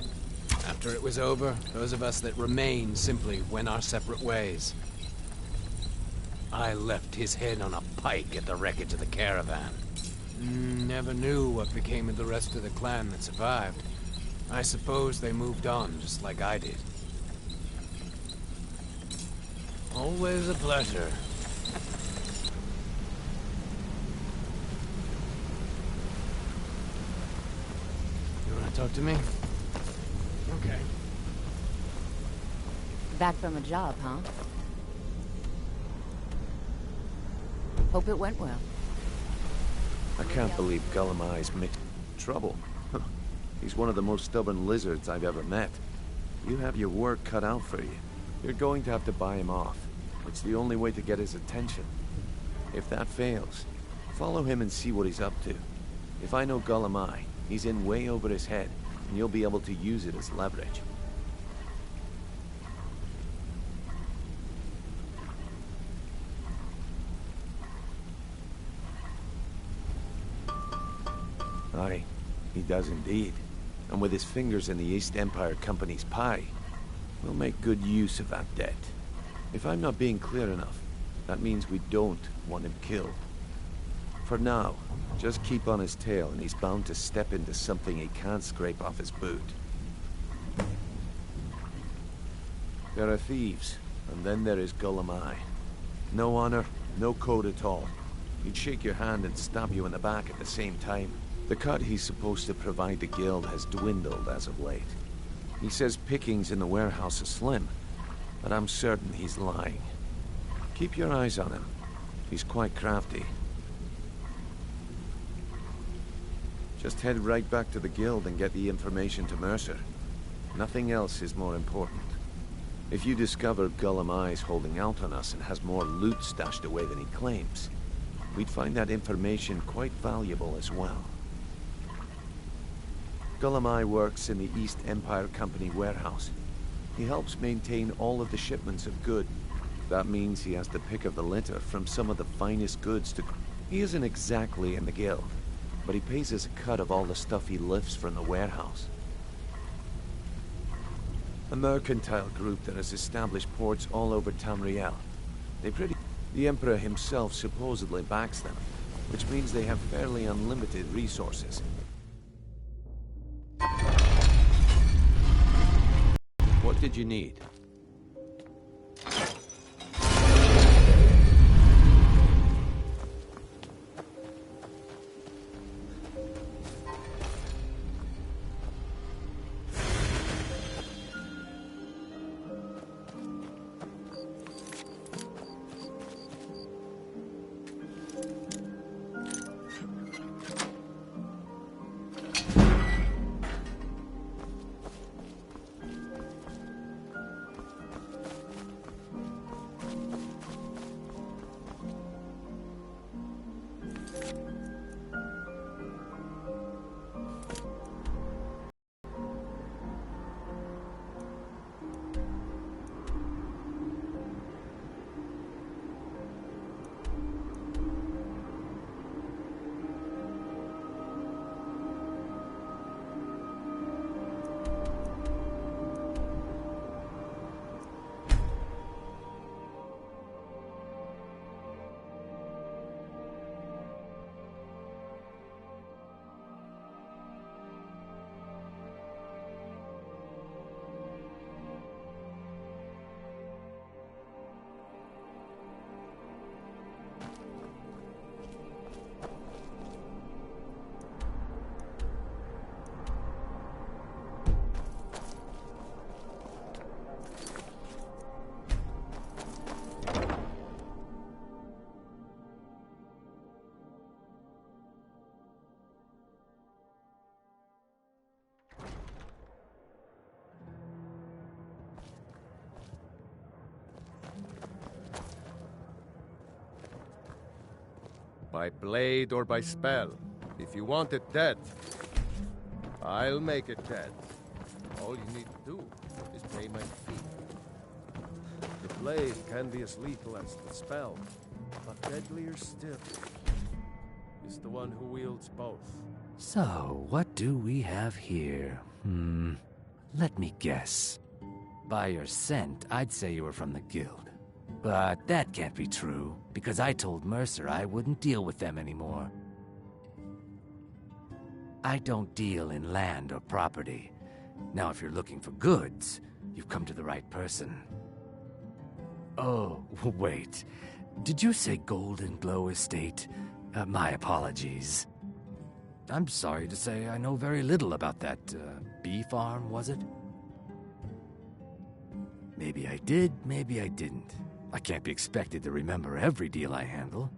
After it was over, those of us that remained simply went our separate ways. I left his head on a pike at the wreckage of the caravan. Never knew what became of the rest of the clan that survived. I suppose they moved on, just like I did. Always a pleasure. You want to talk to me? Okay. Back from a job, huh? Hope it went well. I can't believe Gullumai's mixed trouble. He's one of the most stubborn lizards I've ever met. You have your work cut out for you. You're going to have to buy him off. It's the only way to get his attention. If that fails, Follow him and see what he's up to. If I know Gulamai, he's in way over his head, and you'll be able to use it as leverage. Aye, he does indeed. And with his fingers in the East Empire Company's pie, we'll make good use of that debt. If I'm not being clear enough, that means we don't want him killed. For now, just keep on his tail and he's bound to step into something he can't scrape off his boot. There are thieves, and then there is Gulamai. No honor, no code at all. He'd shake your hand and stab you in the back at the same time. The cut he's supposed to provide the guild has dwindled as of late. He says pickings in the warehouse are slim, but I'm certain he's lying. Keep your eyes on him. He's quite crafty. Just head right back to the guild and get the information to Mercer. Nothing else is more important. If you discover Gulamai's holding out on us and has more loot stashed away than he claims, we'd find that information quite valuable as well. Gulamai works in the East Empire Company warehouse. He helps maintain all of the shipments of goods. That means he has the pick of the litter from some of the finest goods to... He isn't exactly in the guild, but he pays us a cut of all the stuff he lifts from the warehouse. A mercantile group that has established ports all over Tamriel. The Emperor himself supposedly backs them, which means they have fairly unlimited resources. What did you need? By blade or by spell. If you want it dead, I'll make it dead. All you need to do is pay my fee. The blade can be as lethal as the spell, but deadlier still is the one who wields both. So, what do we have here? Let me guess. By your scent, I'd say you were from the guild. But that can't be true, because I told Mercer I wouldn't deal with them anymore. I don't deal in land or property. Now, if you're looking for goods, you've come to the right person. Oh, wait. Did you say Golden Glow Estate? My apologies. I'm sorry to say I know very little about that, bee farm, was it? Maybe I did, maybe I didn't. I can't be expected to remember every deal I handle.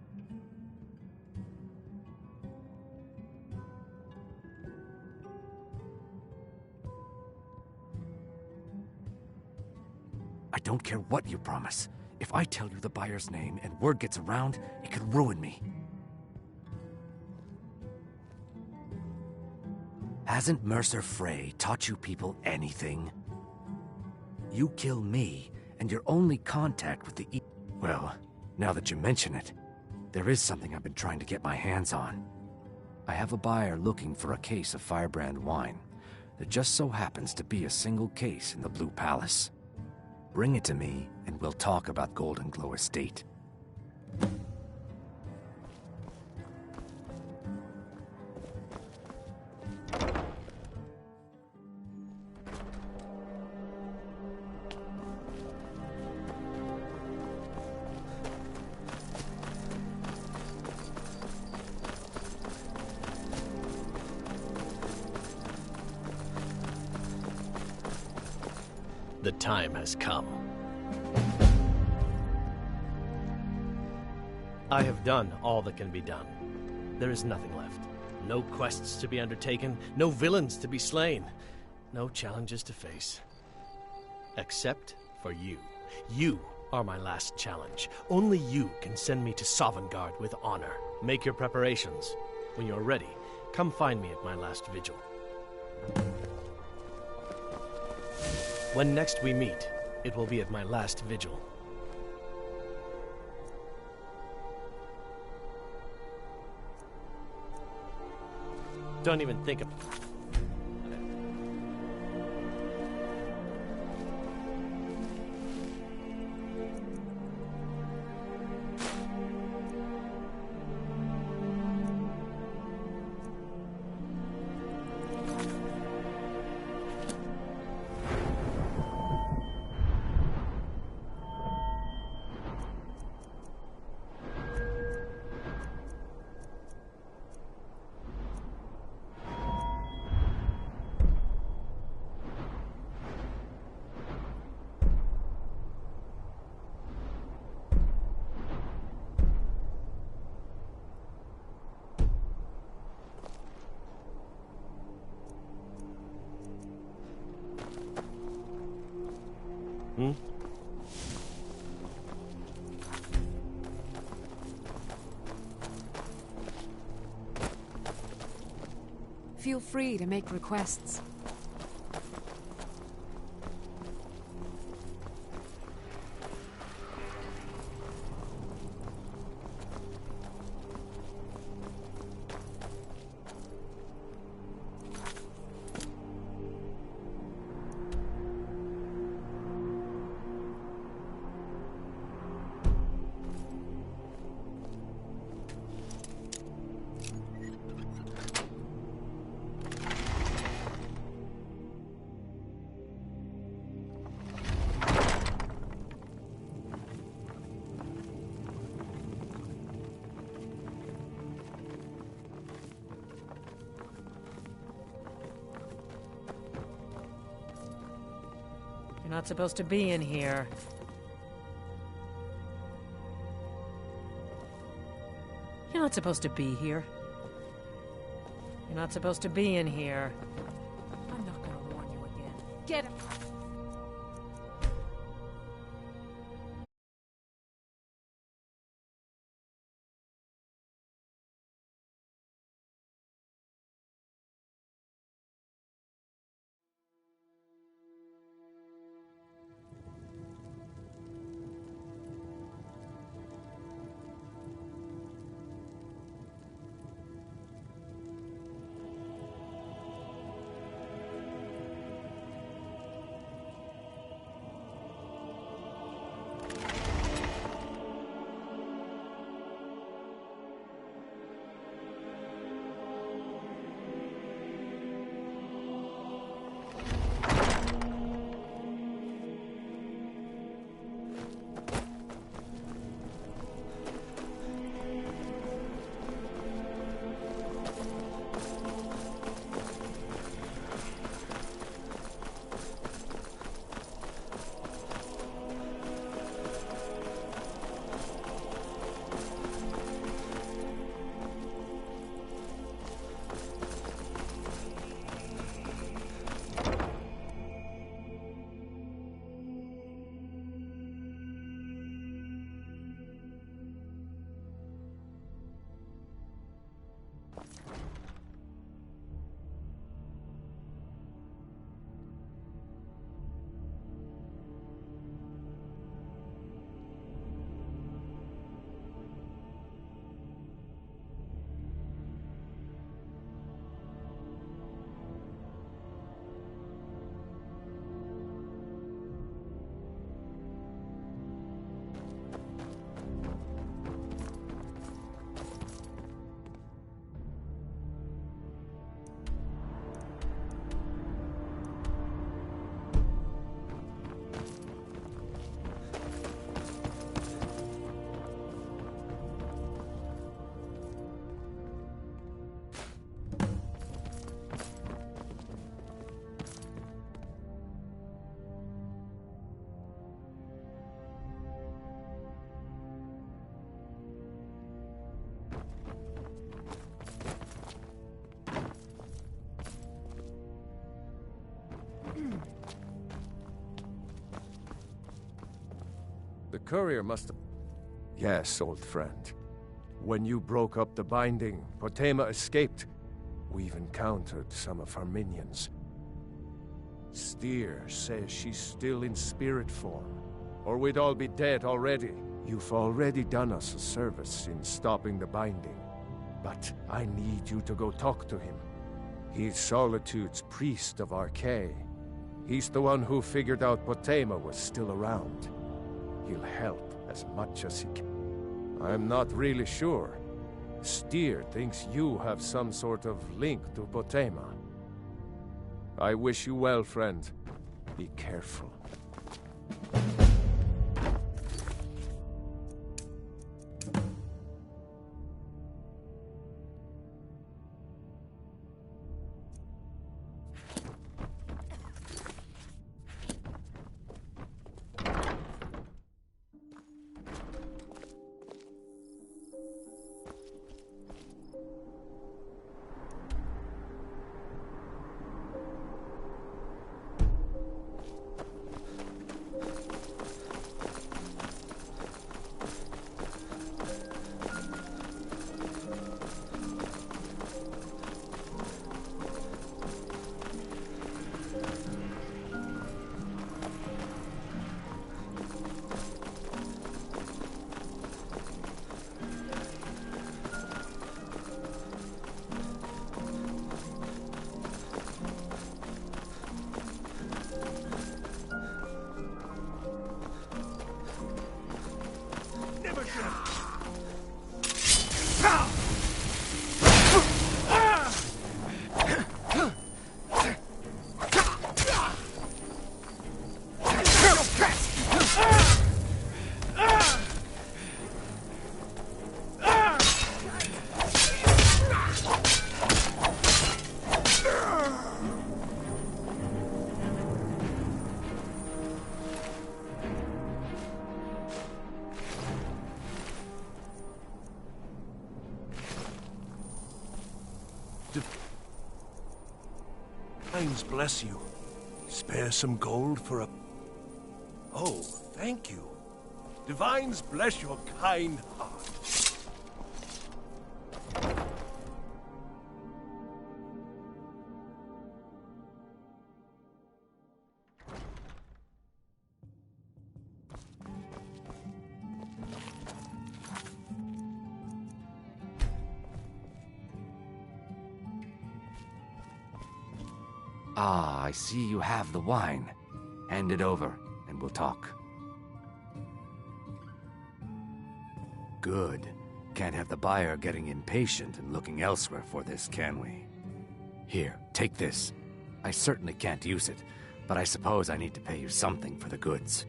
I don't care what you promise. If I tell you the buyer's name and word gets around, it could ruin me. Hasn't Mercer Frey taught you people anything? You kill me, and your only contact with the Well, now that you mention it, there is something I've been trying to get my hands on. I have a buyer looking for a case of Firebrand wine. There just so happens to be a single case in the Blue Palace. Bring it to me, and we'll talk about Golden Glow Estate. The time has come. I have done all that can be done. There is nothing left. No quests to be undertaken, no villains to be slain, no challenges to face. Except for you. You are my last challenge. Only you can send me to Sovngarde with honor. Make your preparations. When you're ready, come find me at my last vigil. When next we meet, it will be at my last vigil. Don't even think of... Feel free to make requests. You're not supposed to be in here. You're not supposed to be here. You're not supposed to be in here. I'm not gonna warn you again. Get him! The courier must have... Yes, old friend. When you broke up the binding, Potema escaped. We've encountered some of her minions. Steer says she's still in spirit form, or we'd all be dead already. You've already done us a service in stopping the binding, but I need you to go talk to him. He's Solitude's priest of Archay. He's the one who figured out Potema was still around. He'll help as much as he can. I'm not really sure. Steer thinks you have some sort of link to Potema. I wish you well, friend. Be careful. Divines bless you. Spare some gold for a... Oh, thank you. Divines bless your kind heart. Ah, I see you have the wine. Hand it over, and we'll talk. Good. Can't have the buyer getting impatient and looking elsewhere for this, can we? Here, take this. I certainly can't use it, but I suppose I need to pay you something for the goods.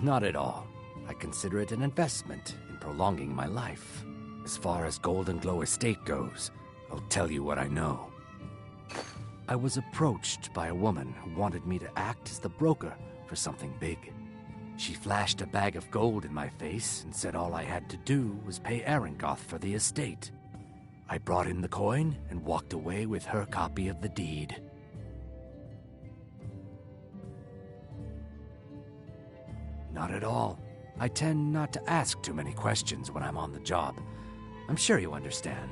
Not at all. I consider it an investment in prolonging my life. As far as Golden Glow Estate goes, I'll tell you what I know. I was approached by a woman who wanted me to act as the broker for something big. She flashed a bag of gold in my face and said all I had to do was pay Arangoth for the estate. I brought in the coin and walked away with her copy of the deed. Not at all. I tend not to ask too many questions when I'm on the job. I'm sure you understand.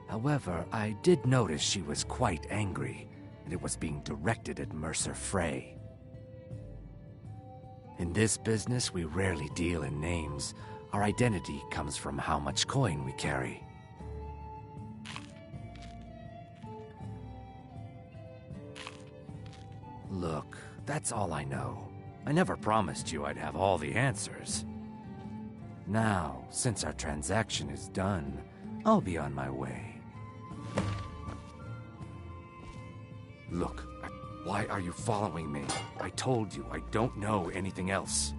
However, I did notice she was quite angry, and it was being directed at Mercer Frey. In this business, we rarely deal in names. Our identity comes from how much coin we carry. Look, that's all I know. I never promised you I'd have all the answers. Now, since our transaction is done, I'll be on my way. Look, why are you following me? I told you I don't know anything else.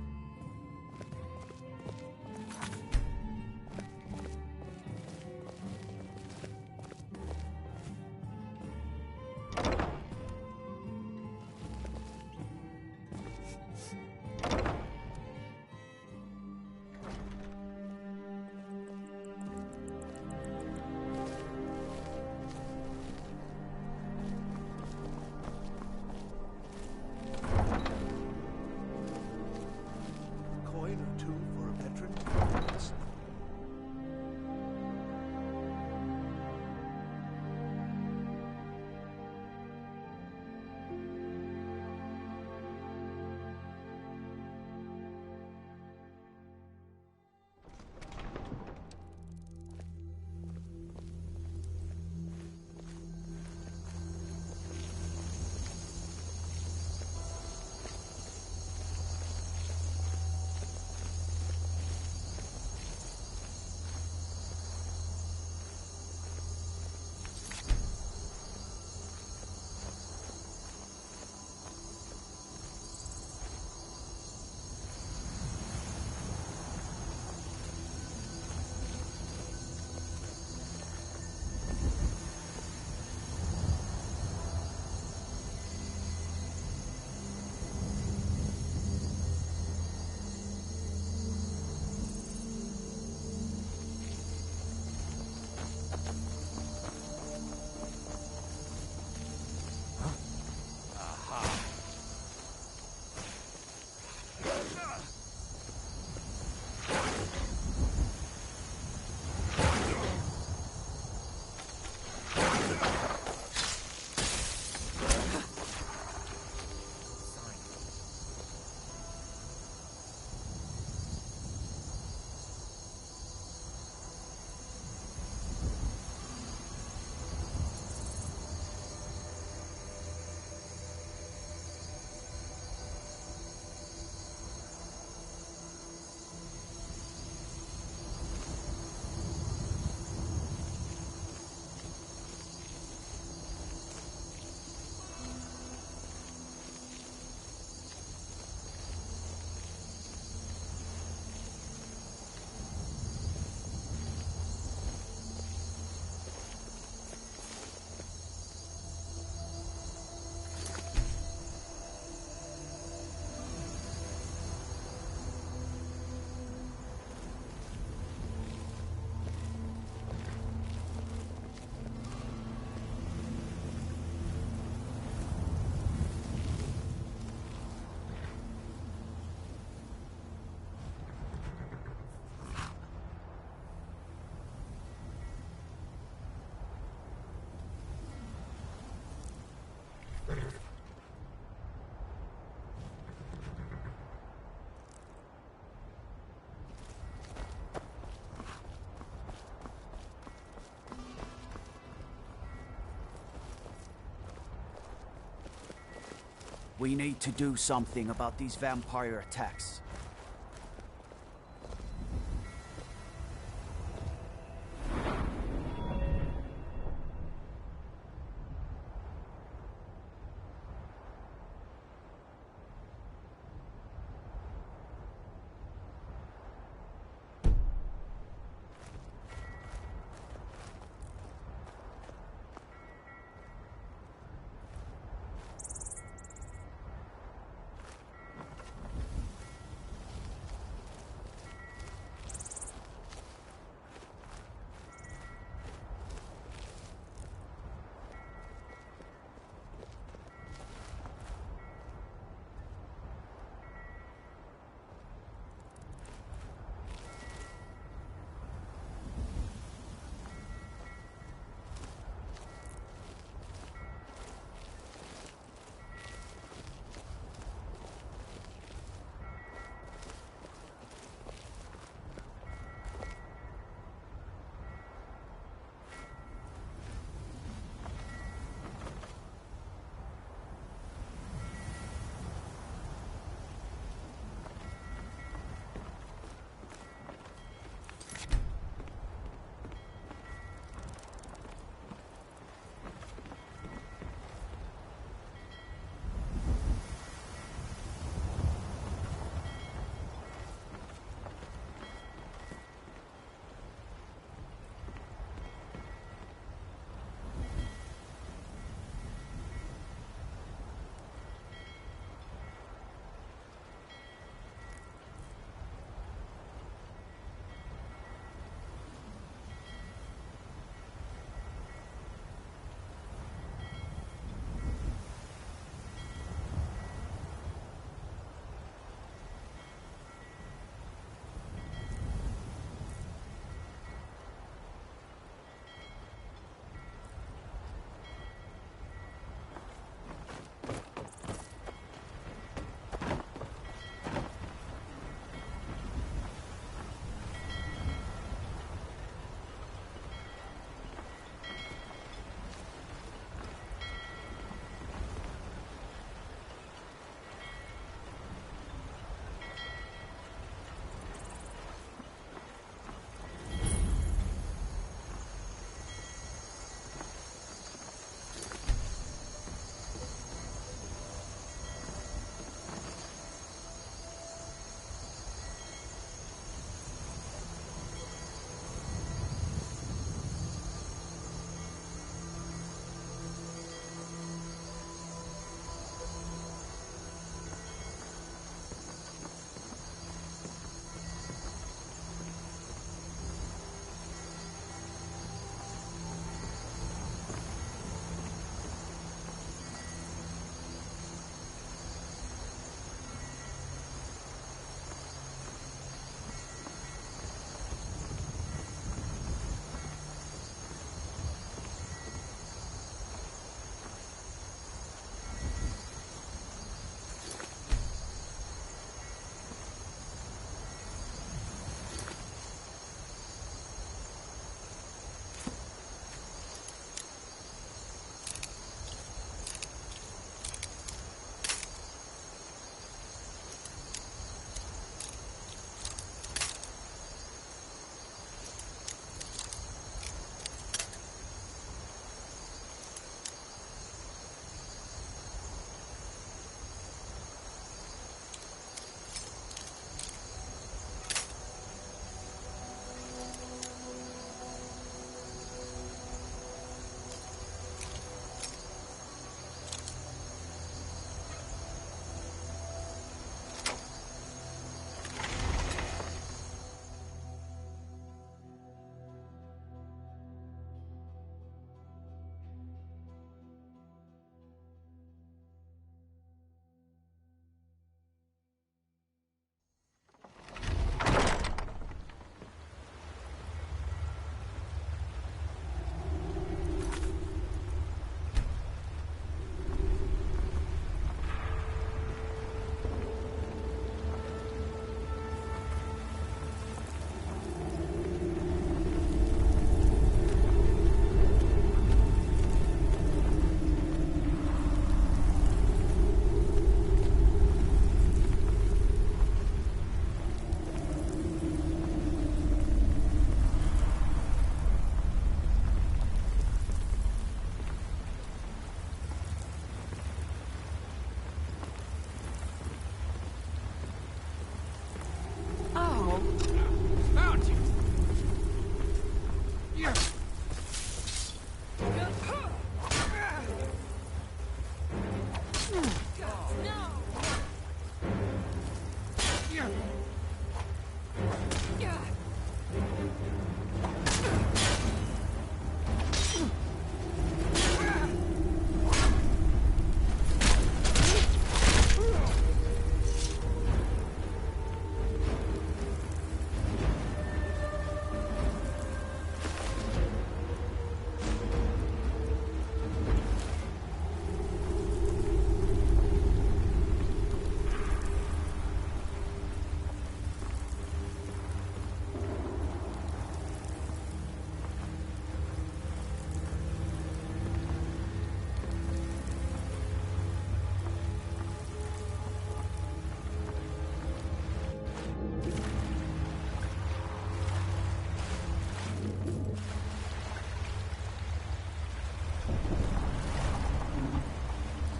We need to do something about these vampire attacks.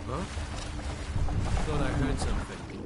Huh? Thought I heard something.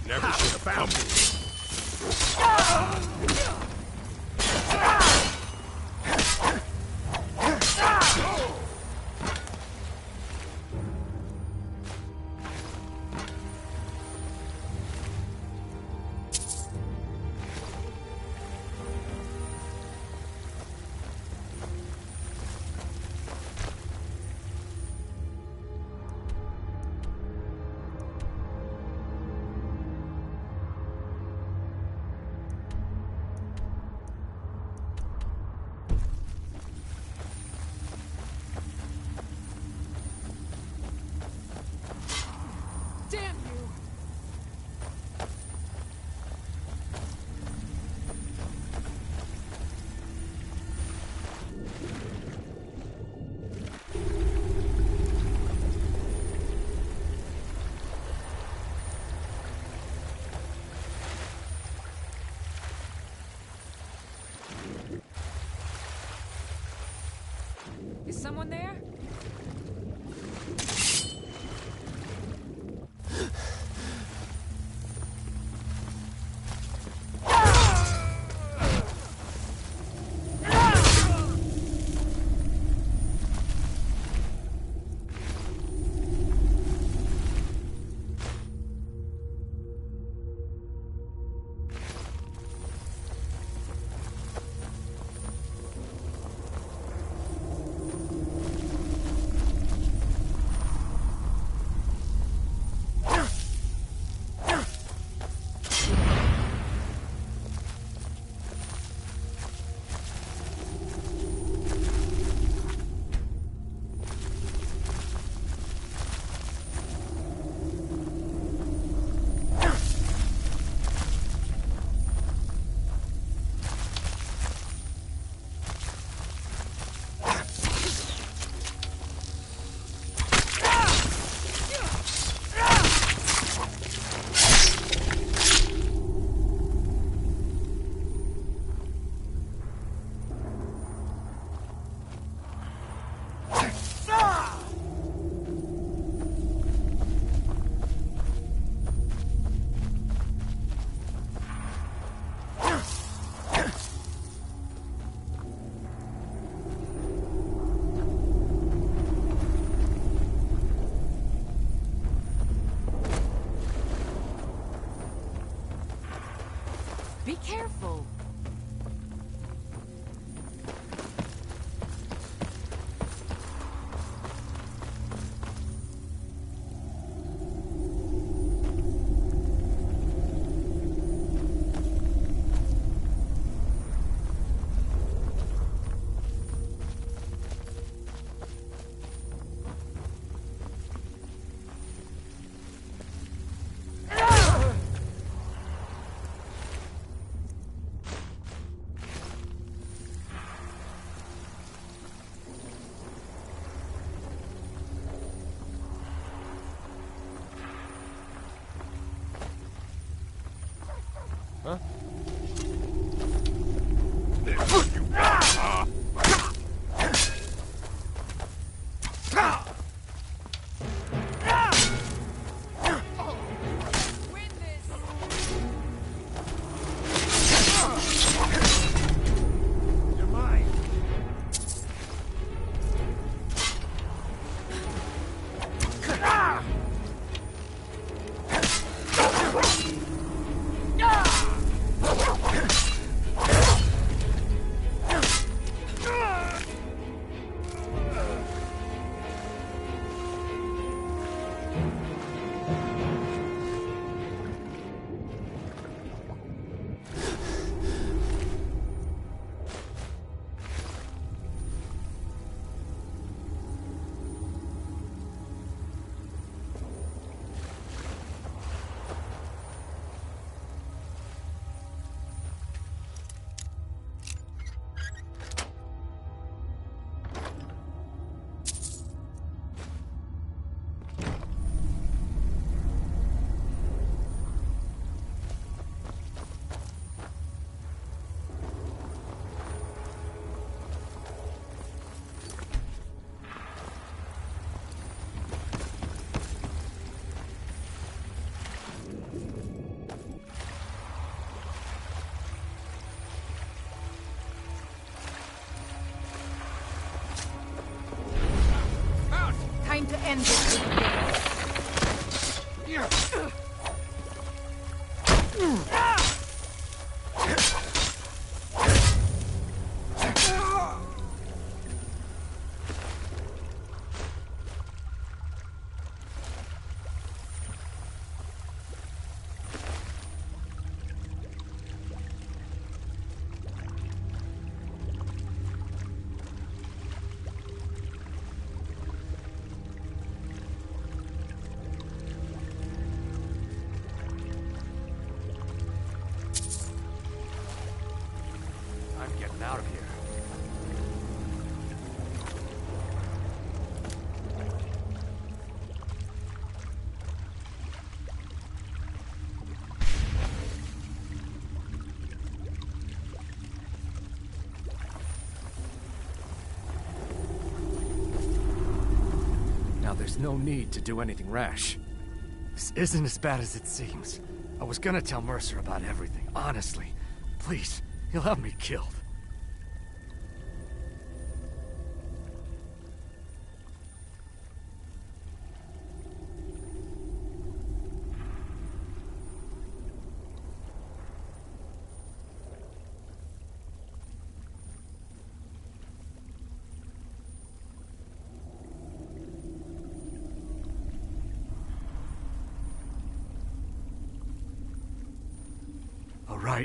Never should have found me. someone there? Be careful. Huh? Time to end this little game. There's no need to do anything rash. This isn't as bad as it seems. I was gonna tell Mercer about everything, honestly. Please, he'll have me killed.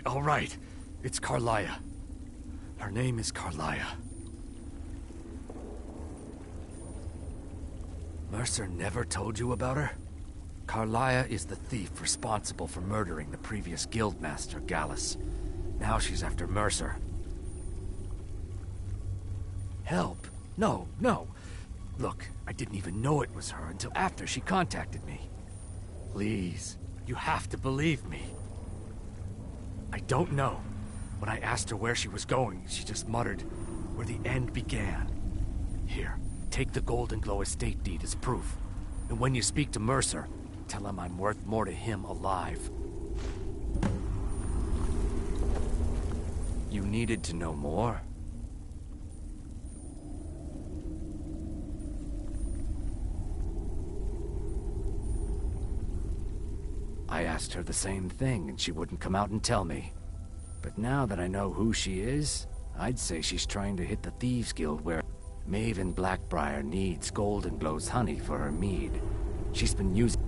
All right. It's Carlia. Her name is Carlia. Mercer never told you about her? Carlia is the thief responsible for murdering the previous guildmaster, Gallus. Now she's after Mercer. Help? No. Look, I didn't even know it was her until after she contacted me. Please, you have to believe me. I don't know. When I asked her where she was going, she just muttered, where the end began. Here, take the Golden Glow estate deed as proof. And when you speak to Mercer, tell him I'm worth more to him alive. You needed to know more? I asked her the same thing, and she wouldn't come out and tell me. But now that I know who she is, I'd say she's trying to hit the Thieves Guild where Maven Blackbriar needs Golden Glow's honey for her mead. She's been using...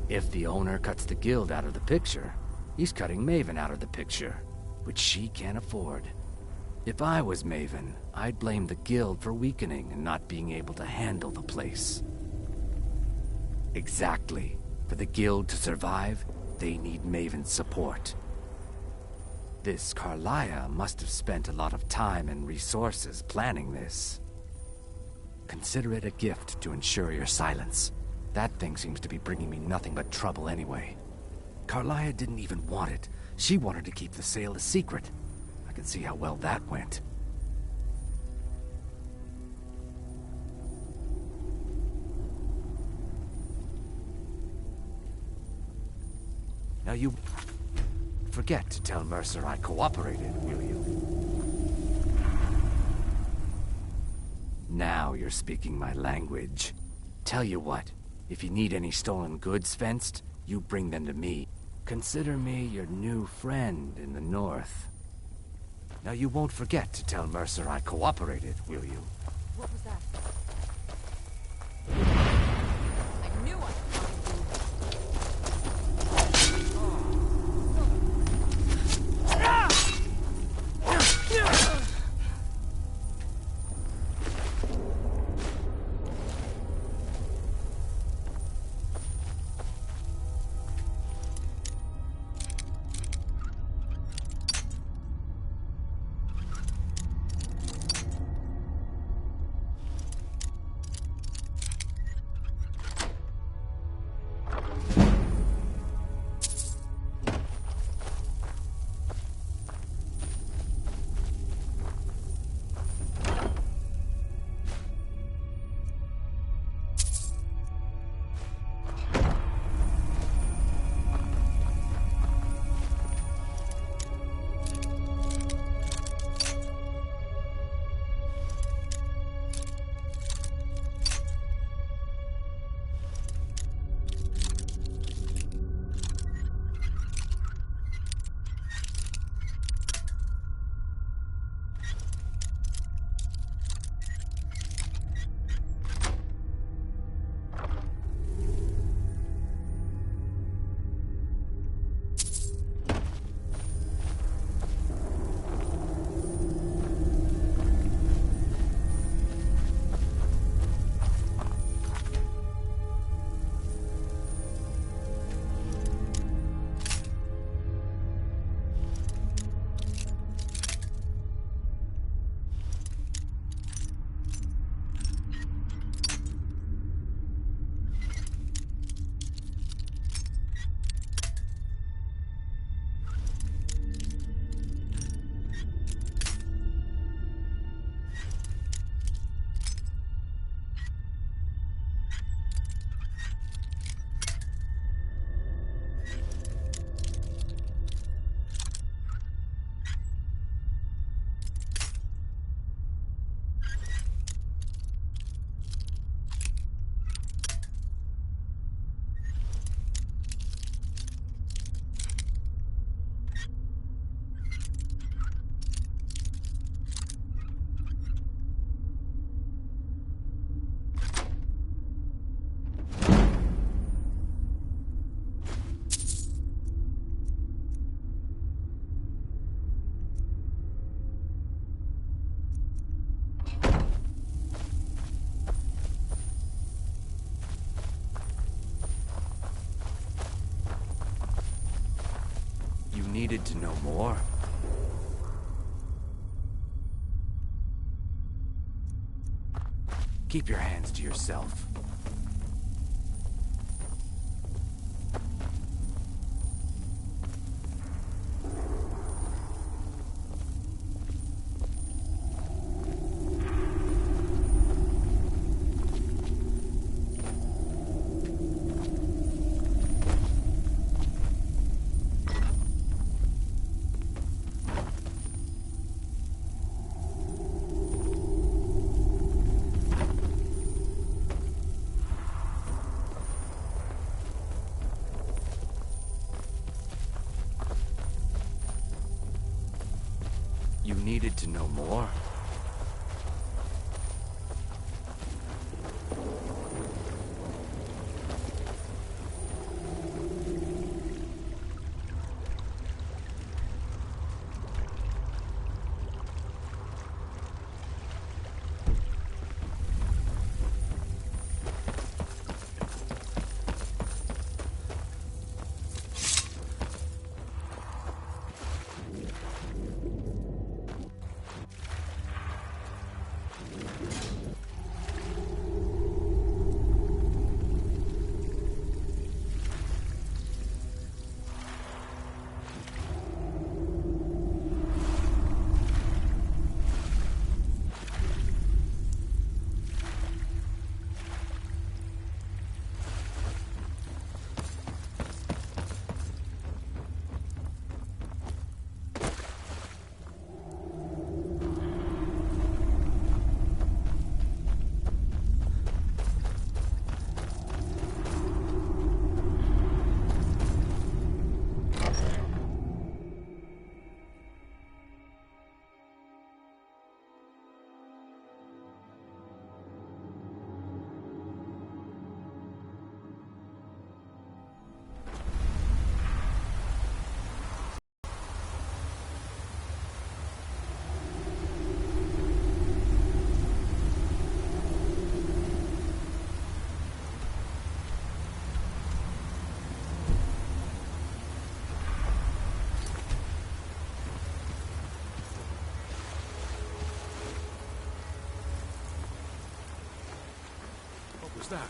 If the owner cuts the guild out of the picture, he's cutting Maven out of the picture, which she can't afford. If I was Maven, I'd blame the guild for weakening and not being able to handle the place. Exactly. For the guild to survive, they need Maven's support. This Carlia must have spent a lot of time and resources planning this. Consider it a gift to ensure your silence. That thing seems to be bringing me nothing but trouble anyway. Carlia didn't even want it. She wanted to keep the sale a secret. I can see how well that went. Now you... forget to tell Mercer I cooperated, will you? Now you're speaking my language. Tell you what, if you need any stolen goods fenced, you bring them to me. Consider me your new friend in the north. Now you won't forget to tell Mercer I cooperated, will you? What was that? needed to know more? Keep your hands to yourself. You needed to know more? What was that?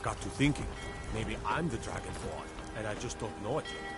Got to thinking. Maybe I'm the Dragonborn, and I just don't know it yet.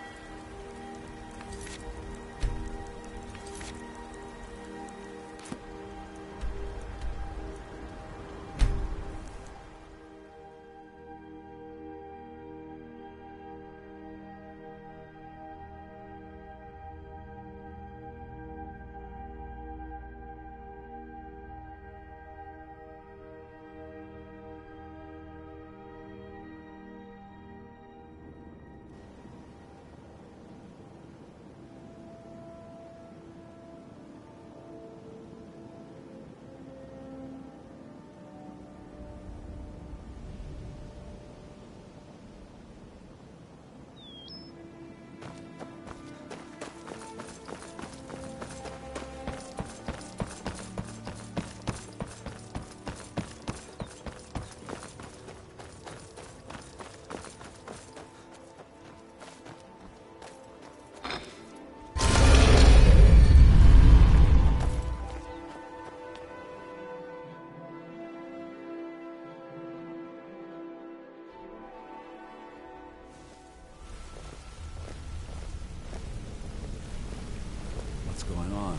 going on?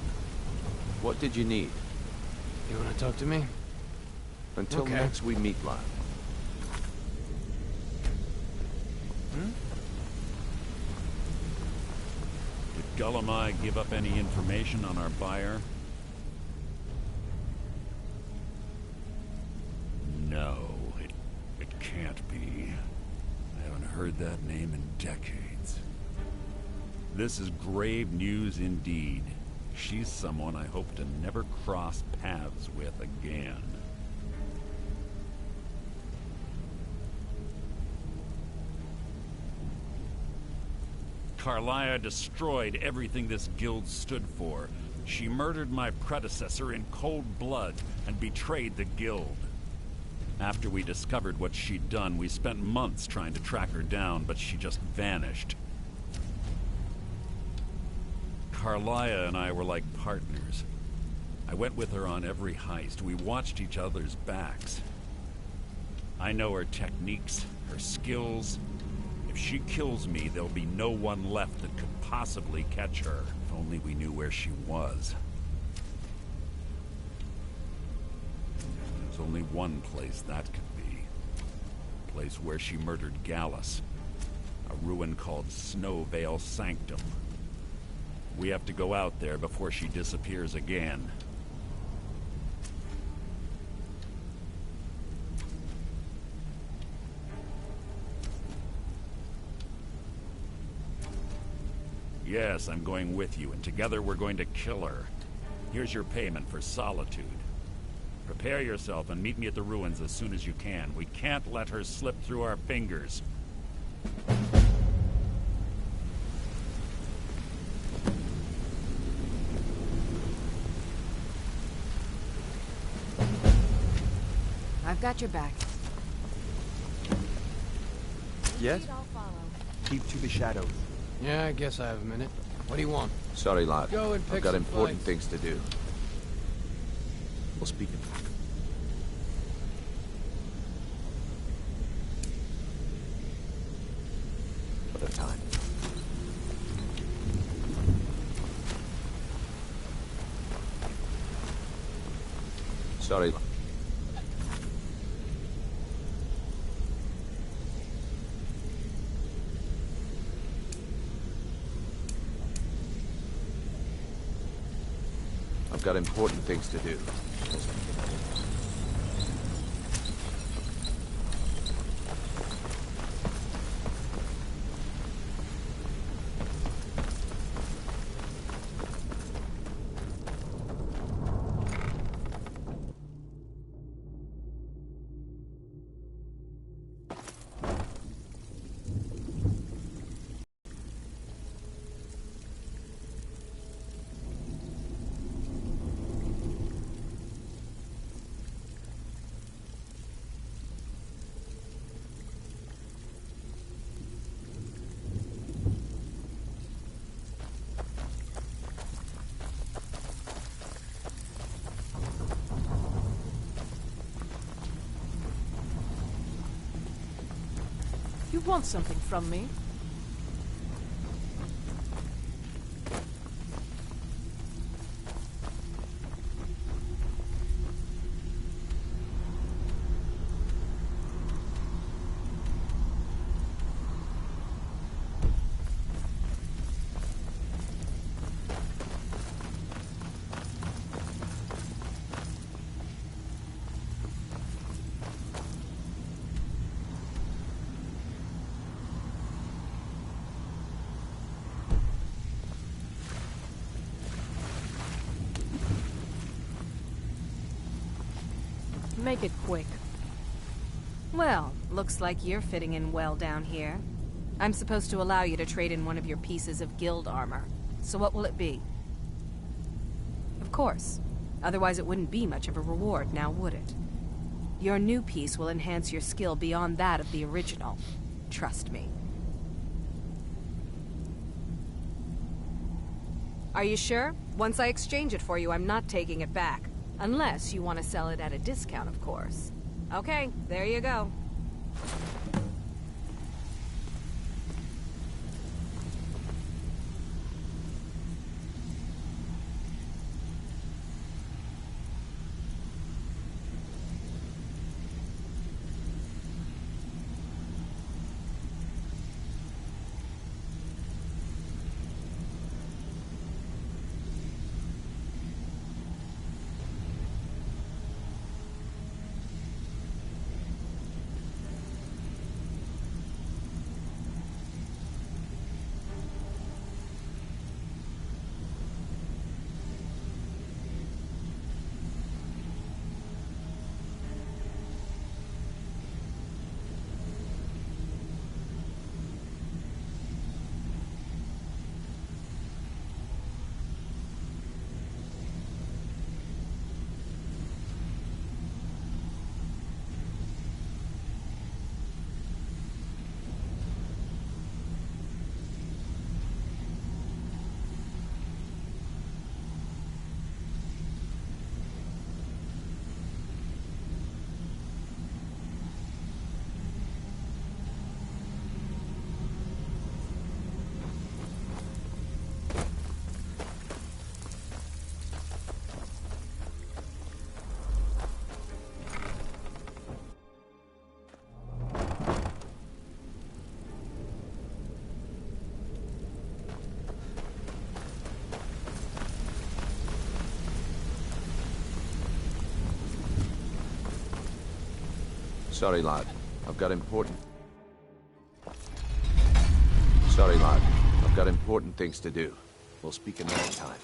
What did you need? You want to talk to me? Until Okay. next we meet, lad. Did Gullamai give up any information on our buyer? No, it can't be. I haven't heard that name in decades. This is grave news indeed. She's someone I hope to never cross paths with again. Carlia destroyed everything this guild stood for. She murdered my predecessor in cold blood and betrayed the guild. After we discovered what she'd done, we spent months trying to track her down, but she just vanished. Carlia and I were like partners. I went with her on every heist. We watched each other's backs. I know her techniques, her skills. If she kills me, there'll be no one left that could possibly catch her. If only we knew where she was. There's only one place that could be. A place where she murdered Gallus. A ruin called Snowvale Sanctum. We have to go out there before she disappears again. Yes, I'm going with you, and together we're going to kill her. Here's your payment for solitude. Prepare yourself and meet me at the ruins as soon as you can. We can't let her slip through our fingers. I've got your back. Yes? Keep to the shadows. Yeah, I guess I have a minute. What do you want? Sorry, lad. Go and pick I've got some important fights. things to do. We'll speak. Another time. Sorry. I've got important things to do. You want something from me? Make it quick. Well, looks like you're fitting in well down here. I'm supposed to allow you to trade in one of your pieces of guild armor. So what will it be? Of course. Otherwise it wouldn't be much of a reward, now would it? Your new piece will enhance your skill beyond that of the original. Trust me. Are you sure? Once I exchange it for you, I'm not taking it back. Unless you want to sell it at a discount, of course. Okay, there you go. Sorry, lad. I've got important things to do. We'll speak another time.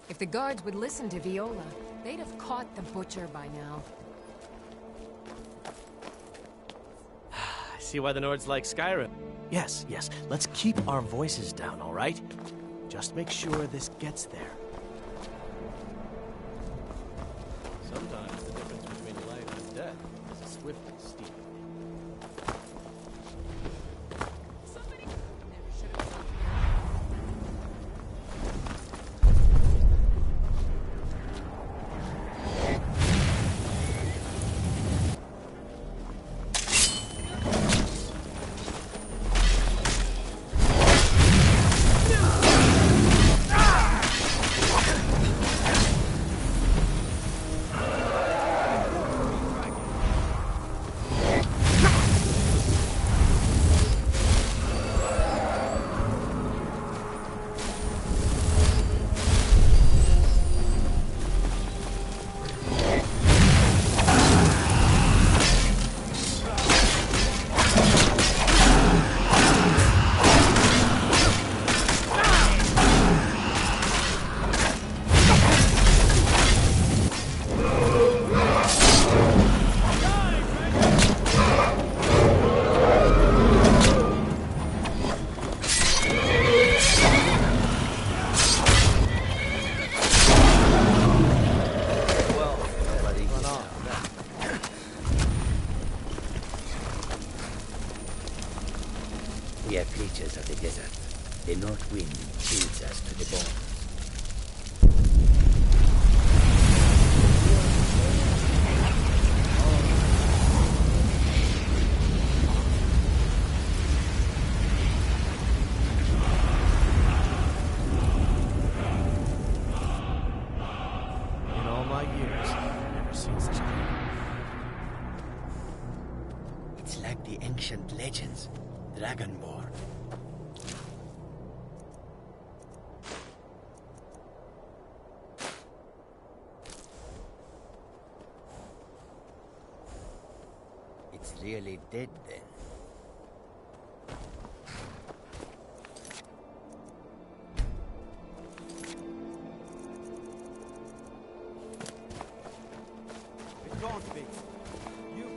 If the guards would listen to Viola, they'd have caught the butcher by now. I see why the Nords like Skyrim. Yes, yes. Let's keep our voices down, all right? Just make sure this gets there. Sometimes the difference between life and death is swift and steep. We are creatures of the desert. The north wind chills us to the bone. In all my years, I've never seen such a... It's like the ancient legends. Dragonborn. It's really dead then. It can't be. You...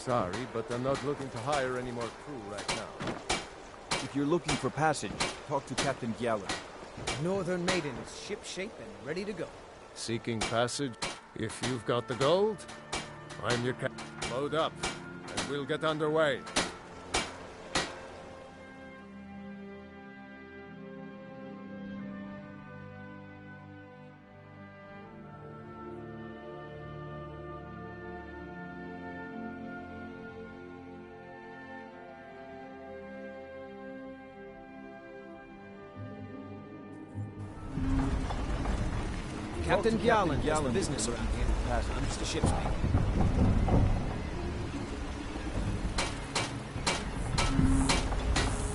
Sorry, but I'm not looking to hire any more crew right now. If you're looking for passage, talk to Captain Gjallar. Northern Maiden is ship-shape and ready to go. Seeking passage? If you've got the gold, I'm your captain. Load up, and we'll get underway. Captain Gjallar does the business around here. I'm just a ship's mate.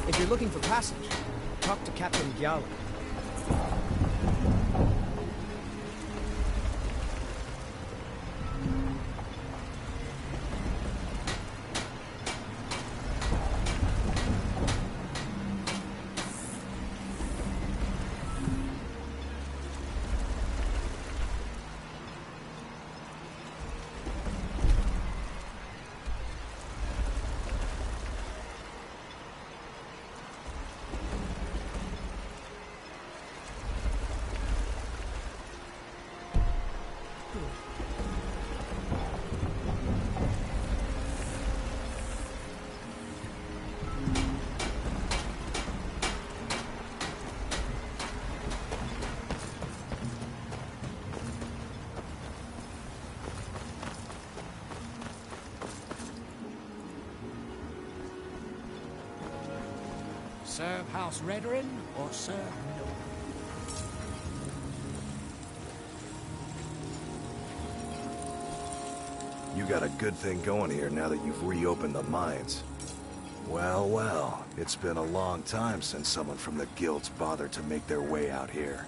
If you're looking for passage, talk to Captain Gjallar. Serve House Redoran or serve no? You got a good thing going here now that you've reopened the mines. Well, well, it's been a long time since someone from the guilds bothered to make their way out here.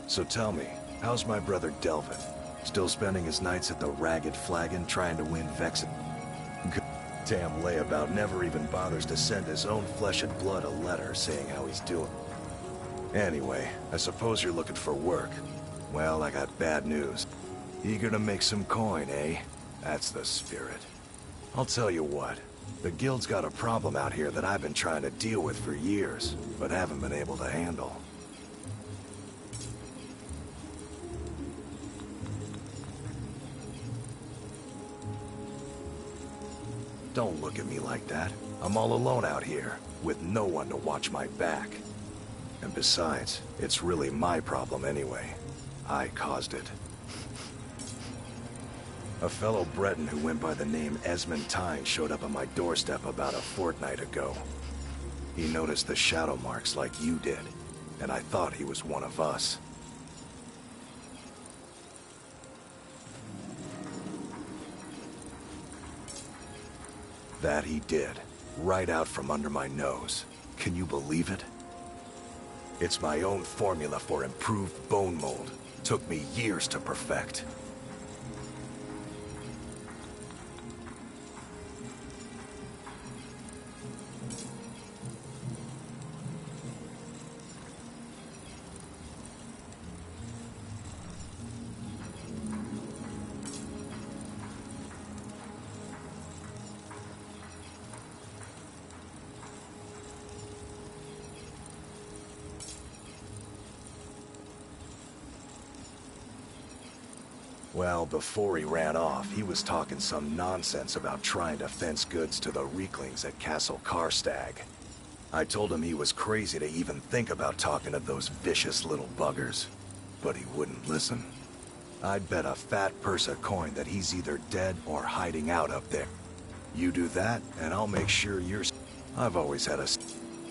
So tell me, how's my brother Delvin? Still spending his nights at the Ragged Flagon trying to win Vexen? Damn layabout never even bothers to send his own flesh and blood a letter saying how he's doing. Anyway, I suppose you're looking for work. Well, I got bad news. Eager to make some coin, eh? That's the spirit. I'll tell you what. The guild's got a problem out here that I've been trying to deal with for years, but haven't been able to handle. Don't look at me like that. I'm all alone out here, with no one to watch my back. And besides, it's really my problem anyway. I caused it. A fellow Breton who went by the name Esmond Tyne showed up on my doorstep about a fortnight ago. He noticed the shadow marks like you did, and I thought he was one of us. That he did, right out from under my nose. Can you believe it? It's my own formula for improved bone mold. Took me years to perfect. Well, before he ran off, he was talking some nonsense about trying to fence goods to the Reeklings at Castle Karstag. I told him he was crazy to even think about talking to those vicious little buggers, but he wouldn't listen. I'd bet a fat purse of coin that he's either dead or hiding out up there. You do that, and I'll make sure you're... I've always had a...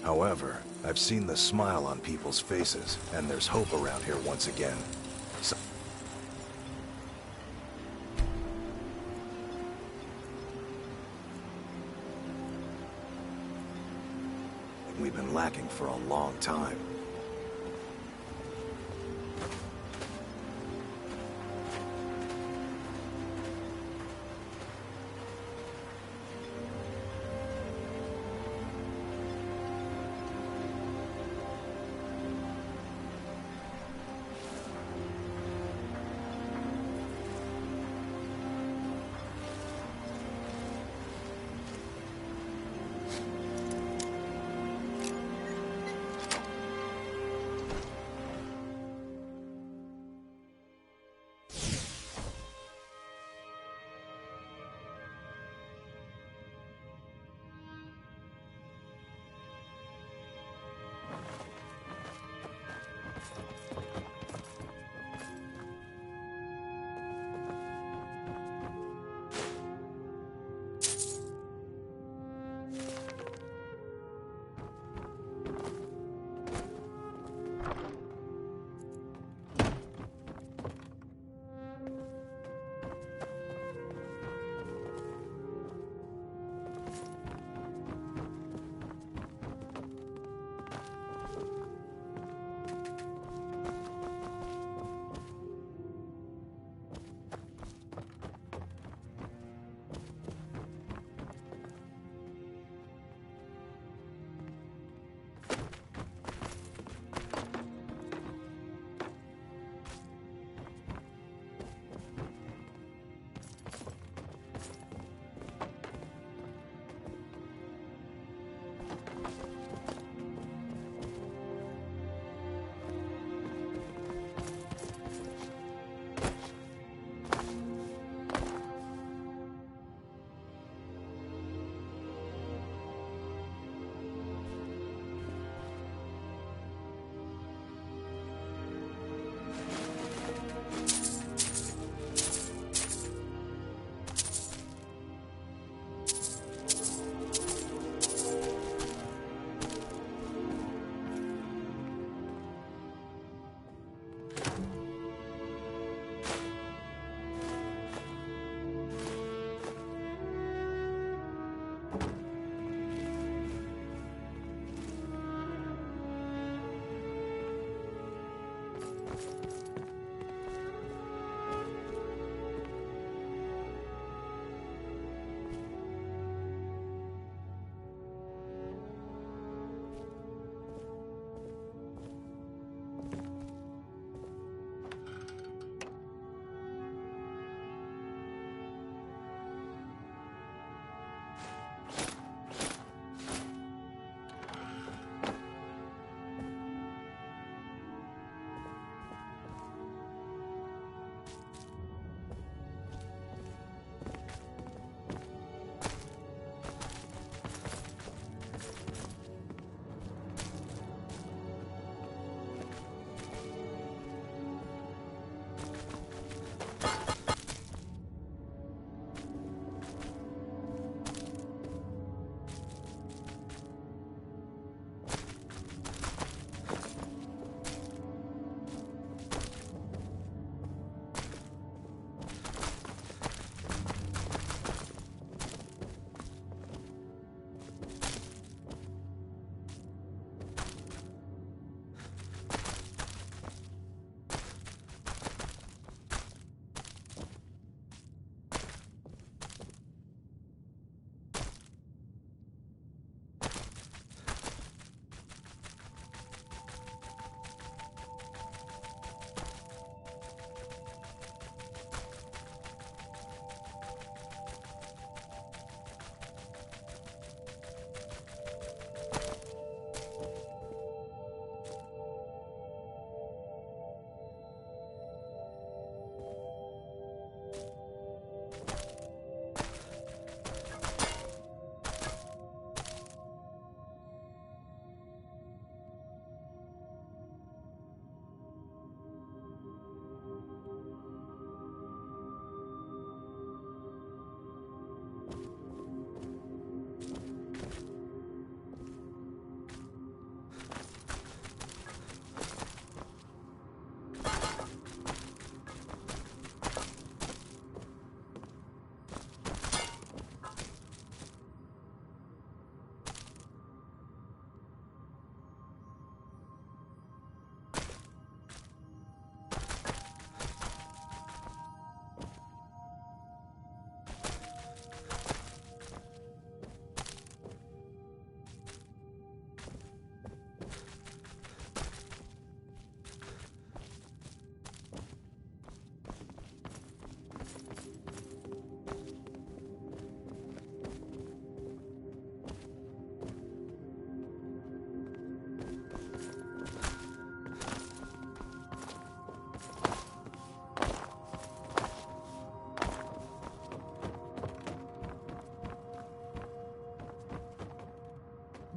However, I've seen the smile on people's faces, and there's hope around here once again. So we've been lacking for a long time.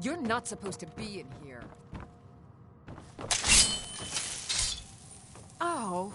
You're not supposed to be in here. Oh.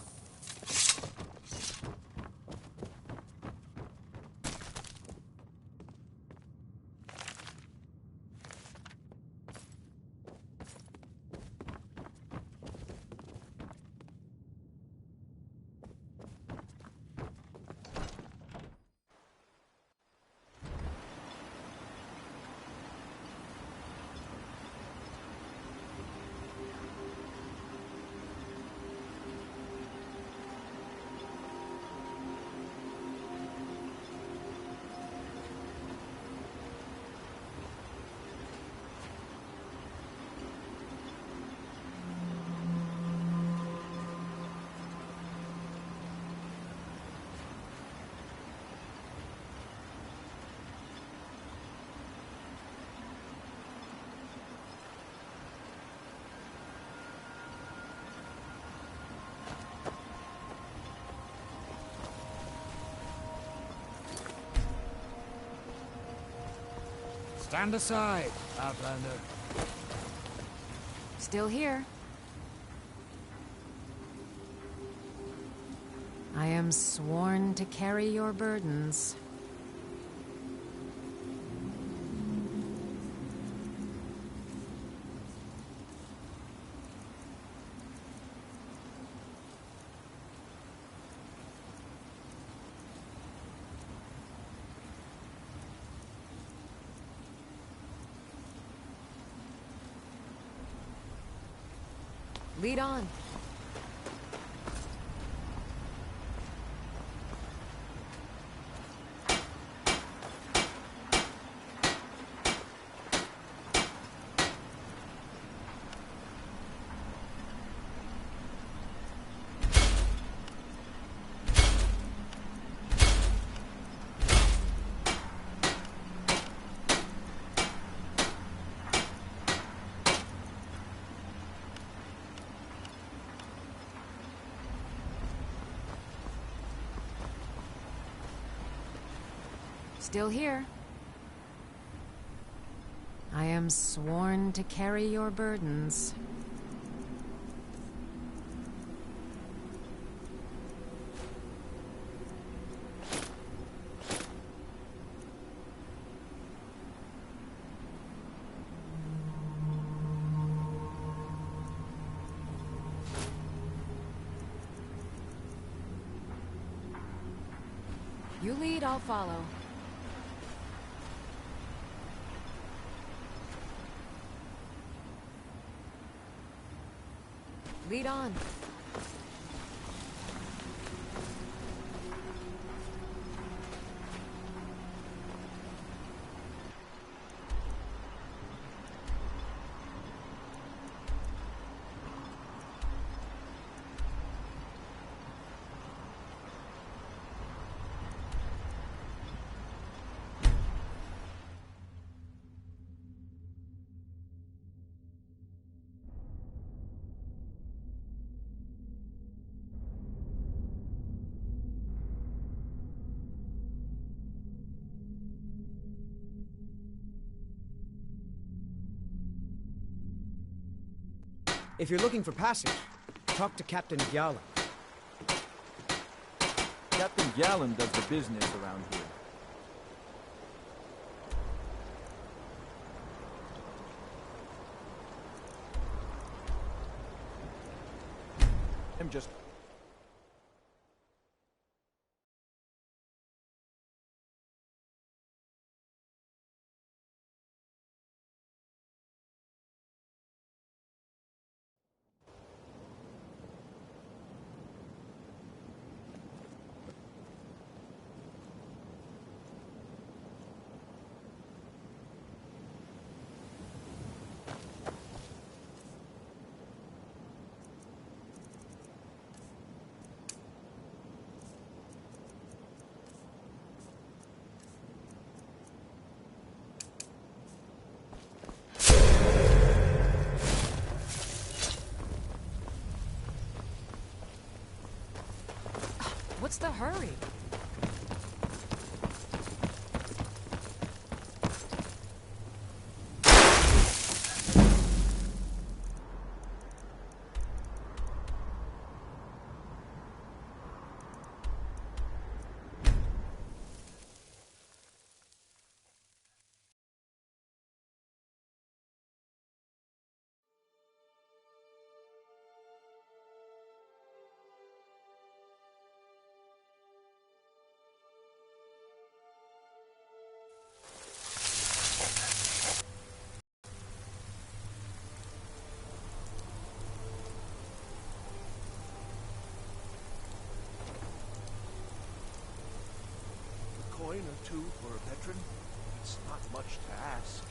Stand aside, Outlander. Still here. I am sworn to carry your burdens. Lead on. Still here. I am sworn to carry your burdens. You lead, I'll follow. Lead on. If you're looking for passage, talk to Captain Gallon. Captain Gallon does the business around here. I'm just... What's the hurry? two for a veteran? It's not much to ask.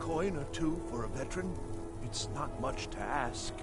Coin or two for a veteran? It's not much to ask.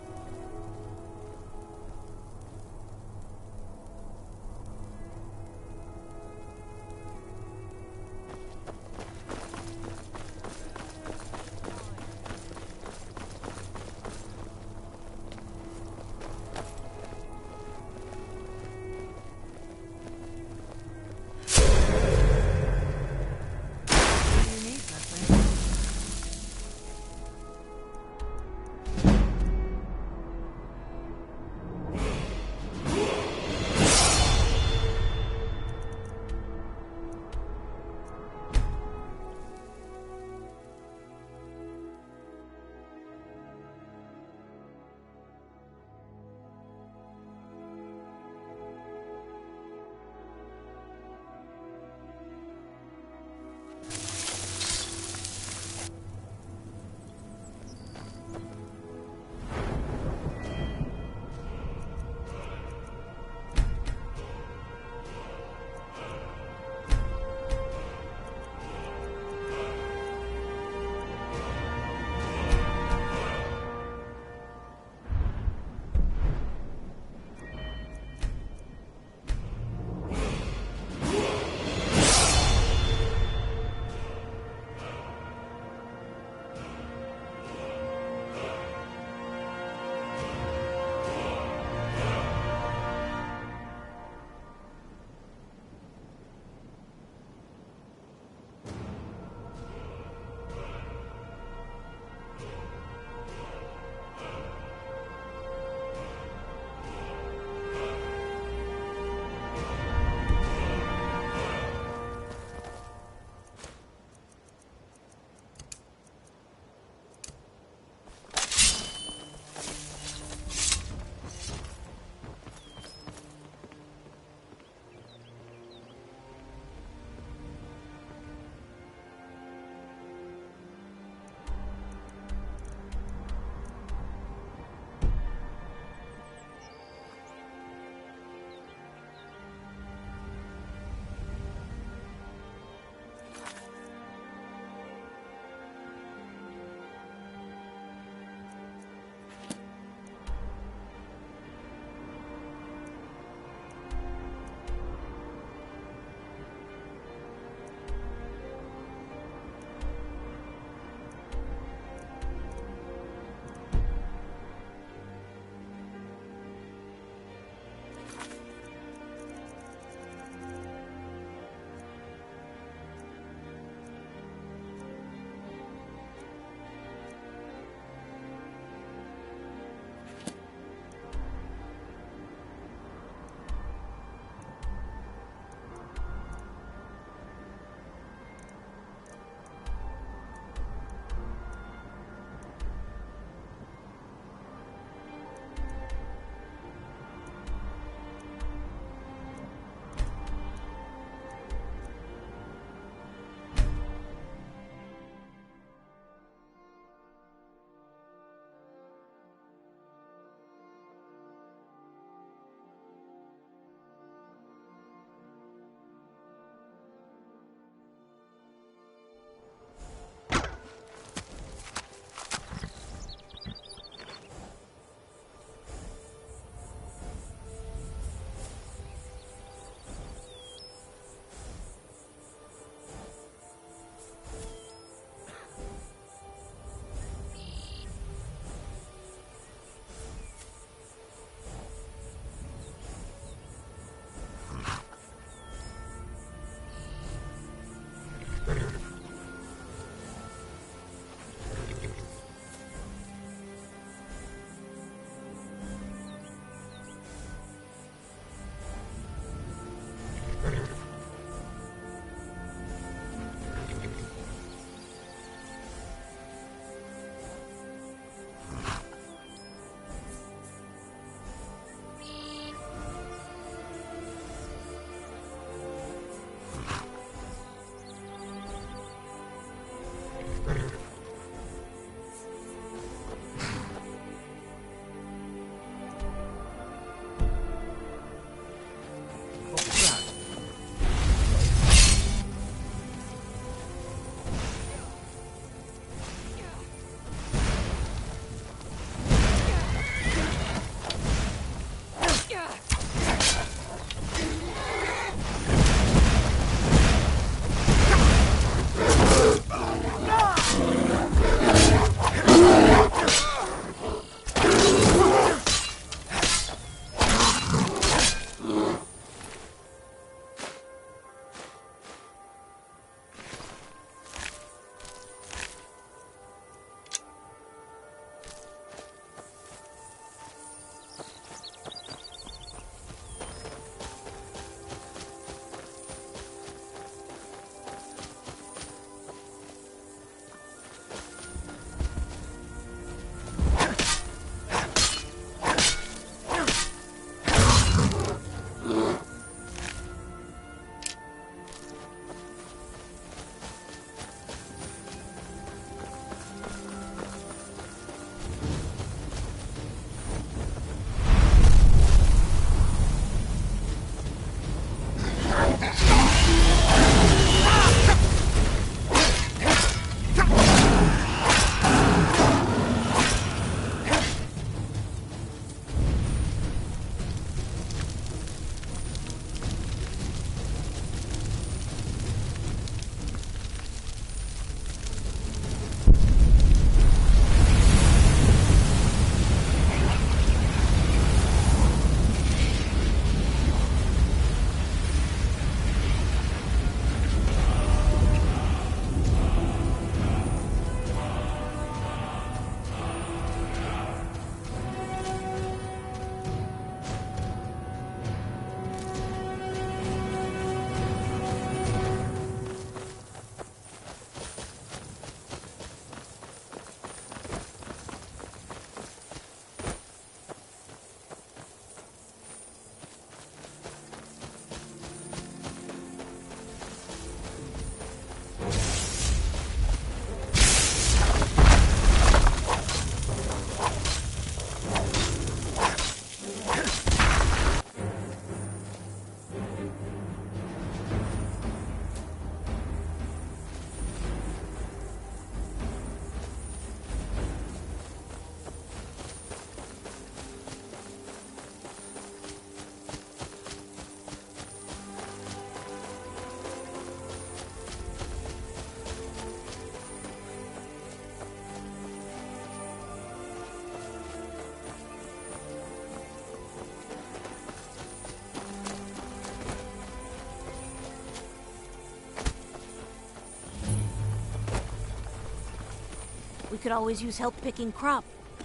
We could always use help picking crop.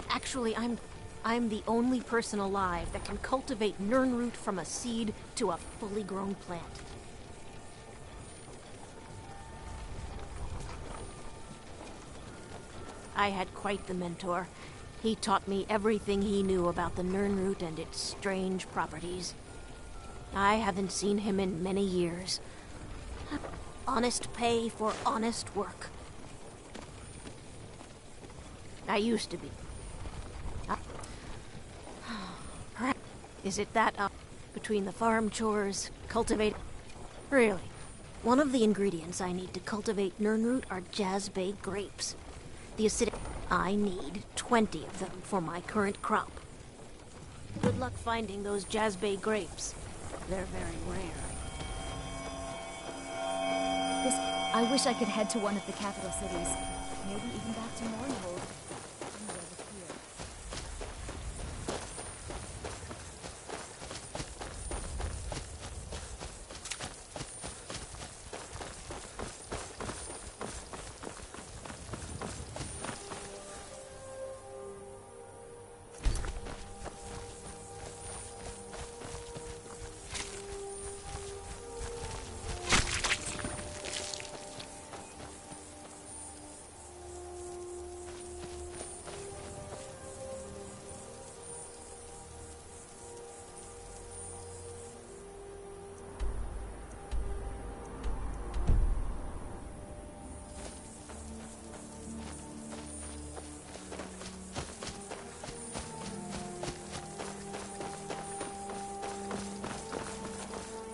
Actually, I'm the only person alive that can cultivate nirnroot from a seed to a fully grown plant. I had quite the mentor. He taught me everything he knew about the nirnroot and its strange properties. I haven't seen him in many years. Honest pay for honest work. I used to be. Is it that between the farm chores, cultivate? Really, one of the ingredients I need to cultivate nirnroot are Jazbay grapes. The acidic. I need 20 of them for my current crop. Good luck finding those Jazbay grapes. They're very rare. I wish I could head to one of the capital cities. Maybe even back to Mournhold.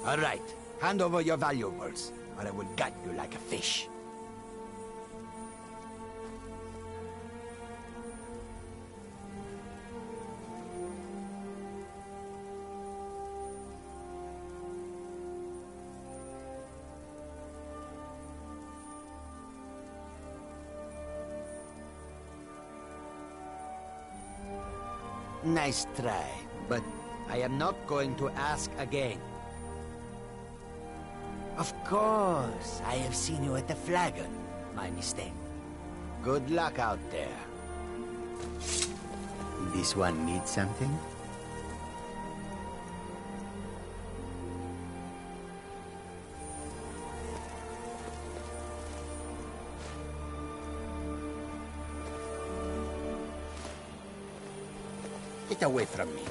All right, hand over your valuables, or I will gut you like a fish. Nice try, but I am not going to ask again. Of course, I have seen you at the Flagon. My mistake. Good luck out there. This one needs something? Get away from me.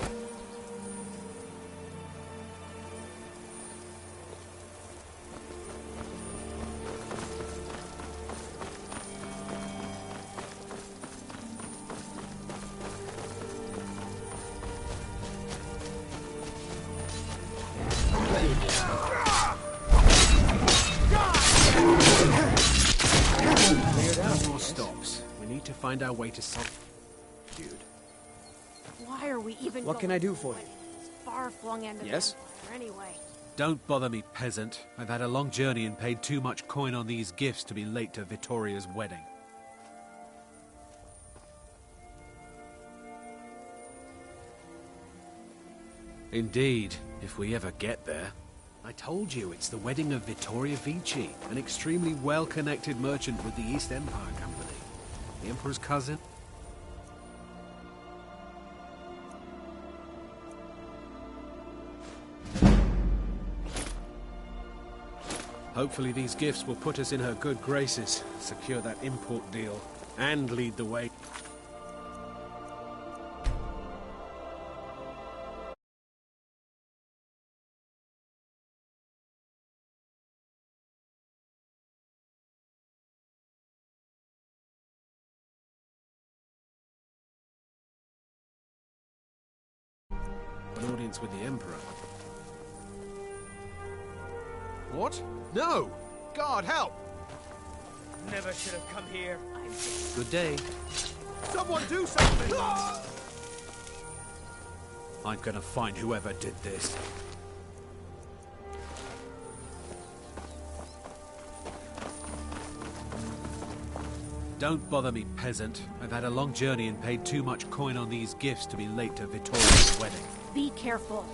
Cleared out. No more stops. We need to find our way to Dude. Why are we even What can I do for you? This far-flung end of Yes? the empire, anyway? Don't bother me, peasant. I've had a long journey and paid too much coin on these gifts to be late to Vittoria's wedding. Indeed, if we ever get there. I told you, it's the wedding of Vittoria Vici, an extremely well-connected merchant with the East Empire Company. The Emperor's cousin. Hopefully these gifts will put us in her good graces, secure that import deal, and lead the way. An audience with the Emperor. What? No! God, help! Never should have come here. Good day. Someone do something! I'm gonna find whoever did this. Don't bother me, peasant. I've had a long journey and paid too much coin on these gifts to be late to Vittoria's wedding. Be careful.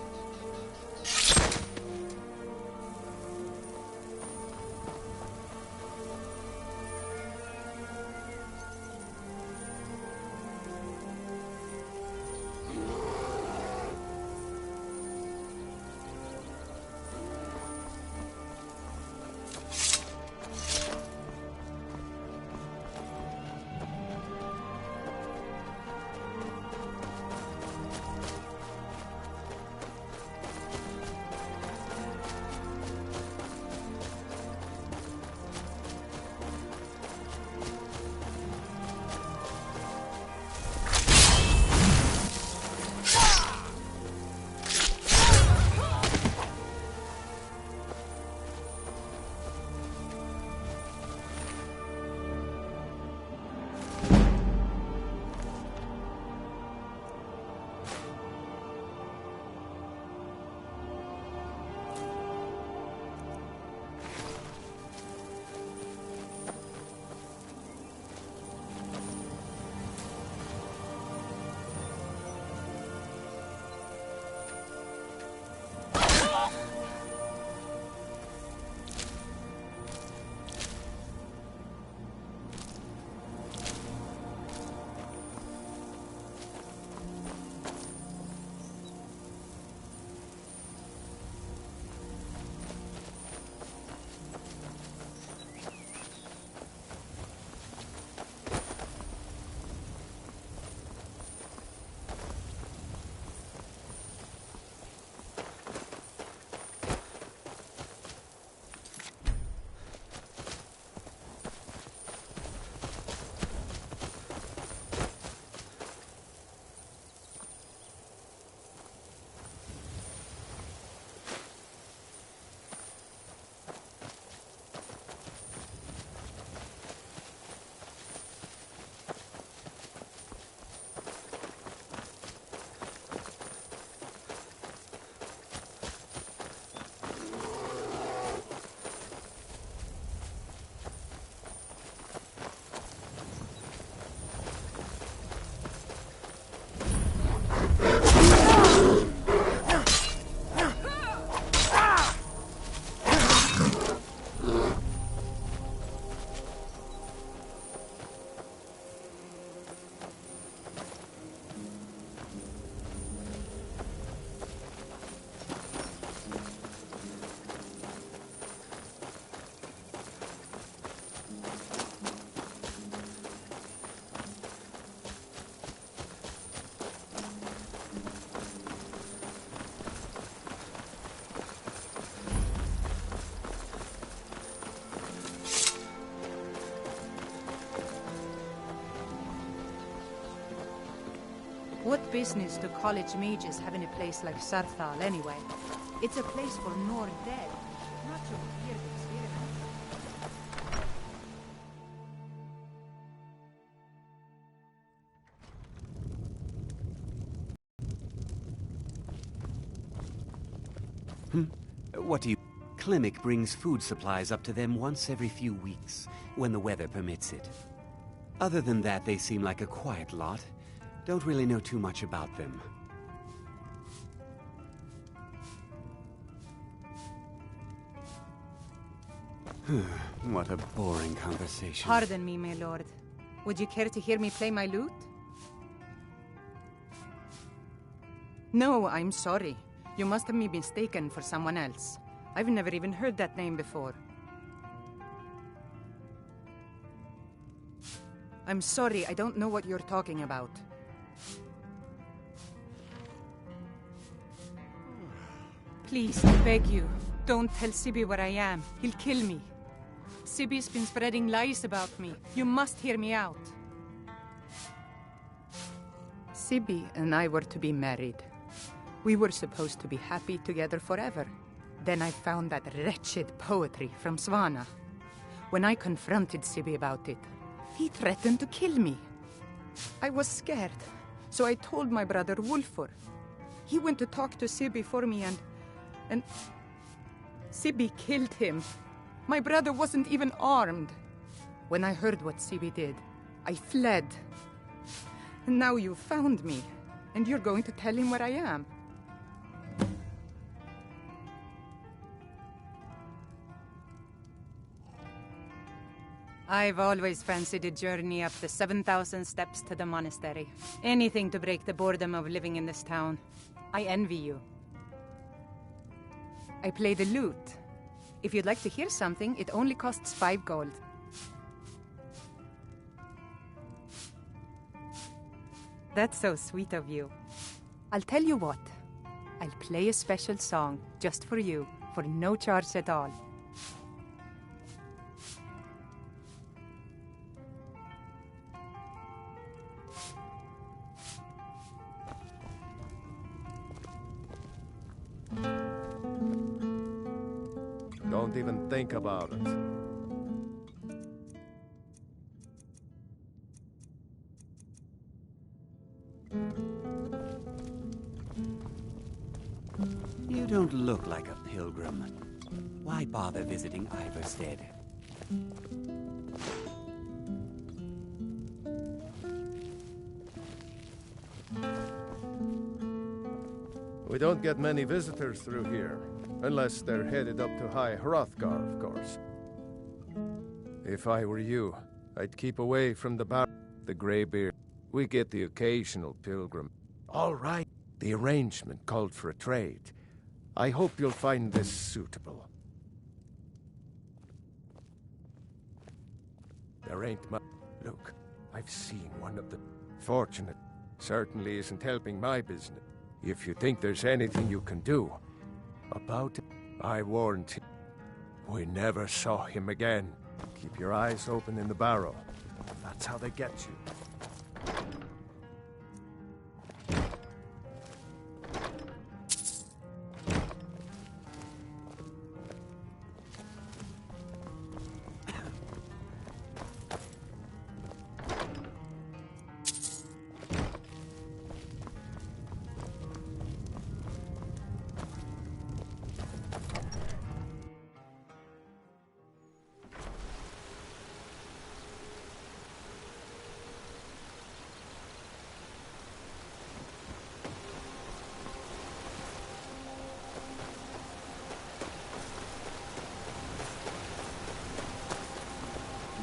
What business do college mages have in a place like Sarthal anyway? It's a place for Nord dead, not your weird experiments. What do you... Klimek brings food supplies up to them once every few weeks, when the weather permits it. Other than that, they seem like a quiet lot. Don't really know too much about them. What a boring conversation. Pardon me, my lord. Would you care to hear me play my lute? No, I'm sorry. You must have me mistaken for someone else. I've never even heard that name before. I'm sorry, I don't know what you're talking about. Please, I beg you, don't tell Sibi where I am. He'll kill me. Sibi's been spreading lies about me. You must hear me out. Sibi and I were to be married. We were supposed to be happy together forever. Then I found that wretched poetry from Svana. When I confronted Sibi about it, he threatened to kill me. I was scared, so I told my brother Wolfur. He went to talk to Sibi for me and Sibi killed him. My brother wasn't even armed. When I heard what Sibi did, I fled. And now you found me, and you're going to tell him where I am. I've always fancied a journey up the 7,000 steps to the monastery. Anything to break the boredom of living in this town. I envy you. I play the lute. If you'd like to hear something, it only costs 5 gold. That's so sweet of you. I'll tell you what. I'll play a special song just for you, for no charge at all. Don't even think about it. You don't look like a pilgrim. Why bother visiting Ivarstead? We don't get many visitors through here, unless they're headed up to High Hrothgar, of course. If I were you, I'd keep away from the Greybeard. We get the occasional pilgrim. All right, the arrangement called for a trade. I hope you'll find this suitable. There ain't much. Look, I've seen one of the fortunate. Certainly isn't helping my business. If you think there's anything you can do about it, I warned him. We never saw him again. Keep your eyes open in the barrow. That's how they get you.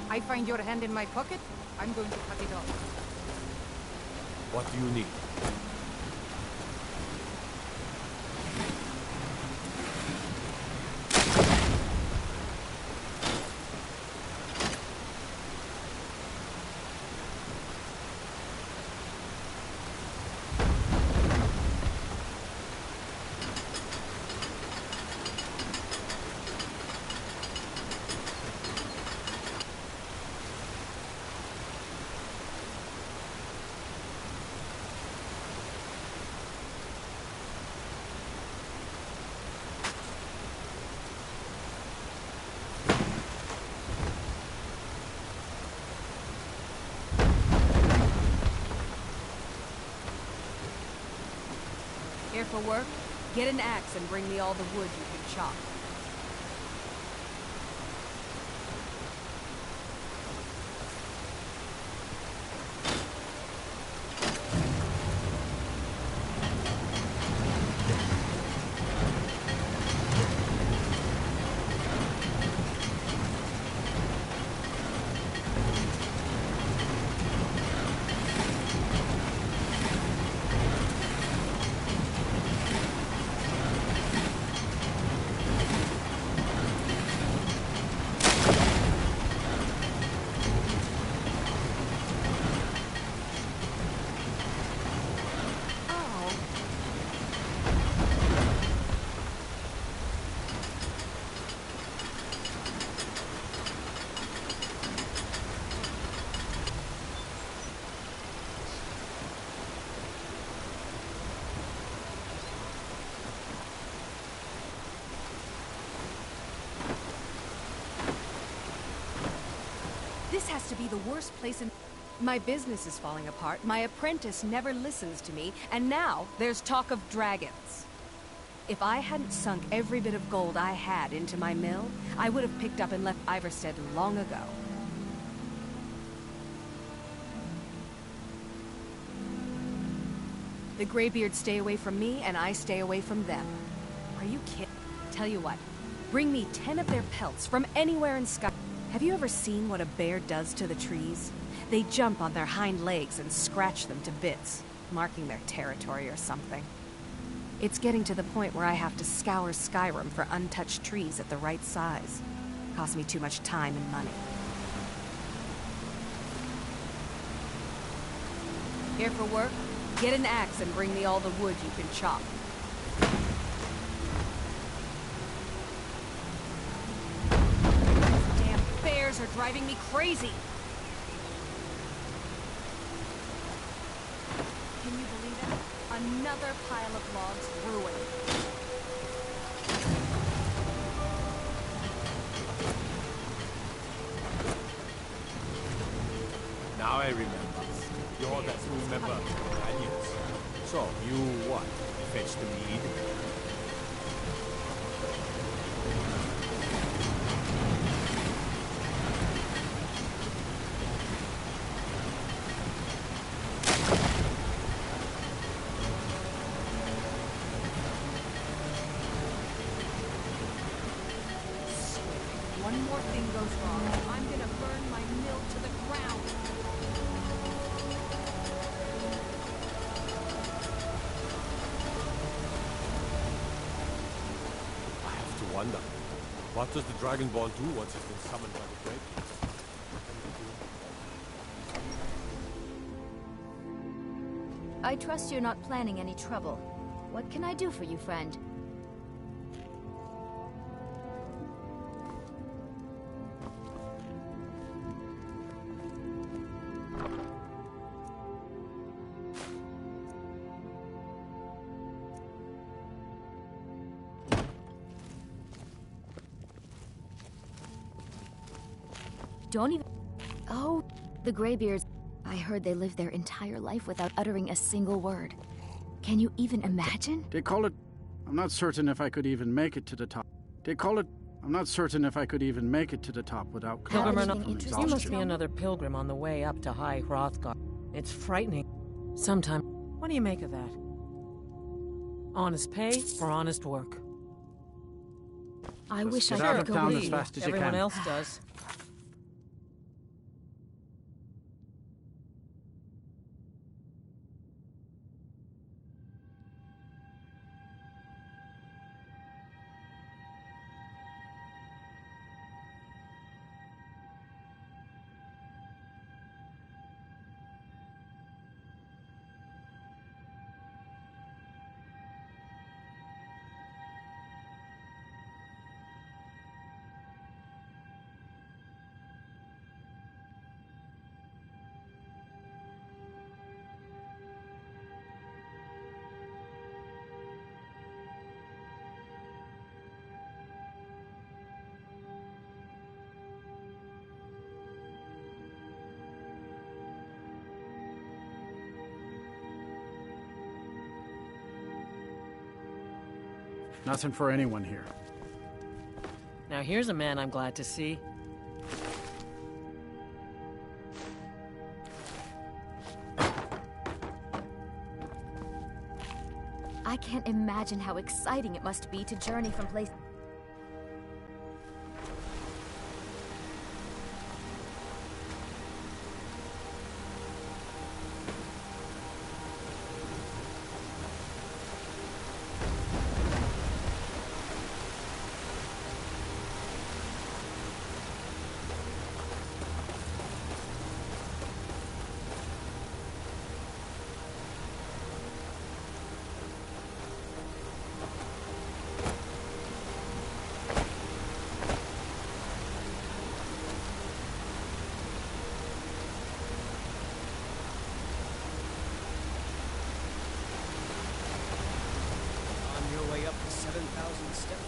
I find your hand in my pocket, I'm going to cut it off. What do you need? for work? Get an axe and bring me all the wood you can chop. This has to be the worst place in... My business is falling apart, my apprentice never listens to me, and now there's talk of dragons. If I hadn't sunk every bit of gold I had into my mill, I would have picked up and left Iverstead long ago. The Greybeards stay away from me, and I stay away from them. Are you kidding? Tell you what, bring me 10 of their pelts from anywhere in Skyrim. Have you ever seen what a bear does to the trees? They jump on their hind legs and scratch them to bits, marking their territory or something. It's getting to the point where I have to scour Skyrim for untouched trees at the right size. Costs me too much time and money. Here for work? Get an axe and bring me all the wood you can chop. Are driving me crazy. Can you believe it? Another pile of logs ruined. Now I remember. You're that member of the companions. So, you what? Fetch the mead? One more thing goes wrong, I'm gonna burn my mill to the ground. I have to wonder, what does the Dragon Ball do once it's been summoned by the Great? I trust you're not planning any trouble. What can I do for you, friend? Don't even... Oh, the Greybeards. I heard they lived their entire life without uttering a single word. Can you even imagine? They call it... I'm not certain if I could even make it to the top. They call it... I'm not certain if I could even make it to the top without collapsing from exhaustion. You must be another pilgrim on the way up to High Hrothgar. It's frightening. Sometimes... What do you make of that? Honest pay for honest work. I wish I get out could of go town with as you. fast as you Everyone can. else does. Nothing for anyone here. Now here's a man I'm glad to see. I can't imagine how exciting it must be to journey from place... Way up to 7,000 steps.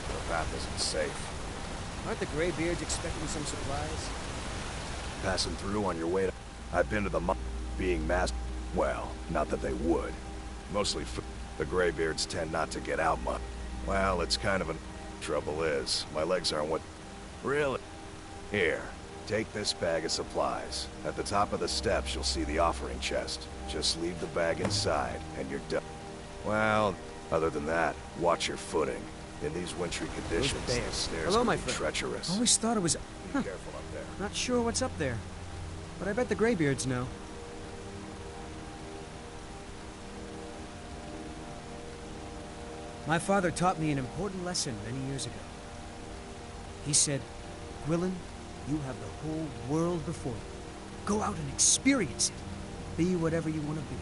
The path isn't safe. Aren't the Greybeards expecting some supplies? Passing through on your way to... I've been to the being masked. Well, not that they would. Mostly the Greybeards tend not to get out much. Well, it's kind of a... Trouble is, my legs aren't what... Really? Here, take this bag of supplies. At the top of the steps, you'll see the offering chest. Just leave the bag inside, and you're done. Well, other than that, watch your footing. In these wintry conditions, the stairs Hello, can my be friend. treacherous. Always thought it was... Be careful up there. Not sure what's up there, but I bet the Greybeards know. My father taught me an important lesson many years ago. He said, Gwilyn, you have the whole world before you. Go out and experience it. Be whatever you want to be.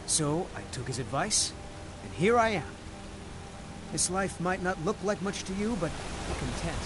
So I took his advice, and here I am. This life might not look like much to you, but be content.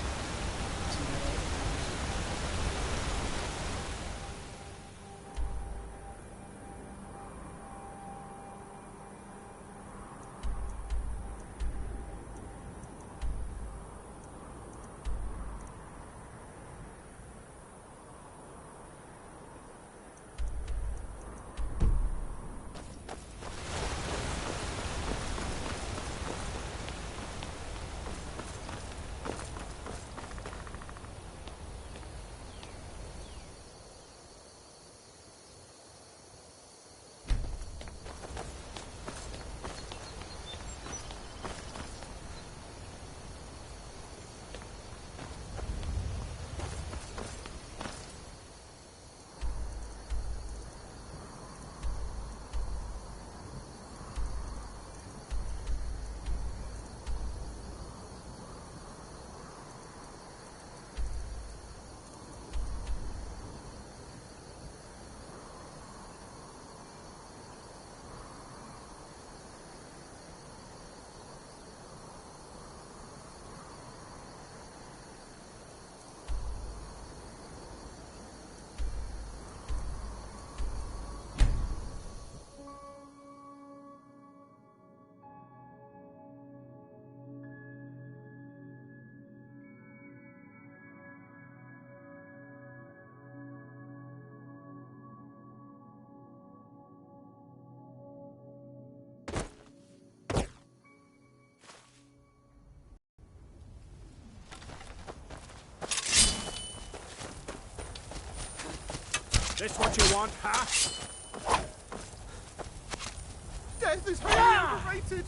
This what you want, huh? Death is highly overrated!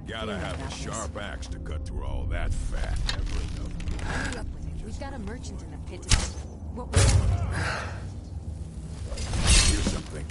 Gotta have a sharp axe to cut through all that fat. hurry up with it. We've got a merchant in the pit to... What was that? Here's something.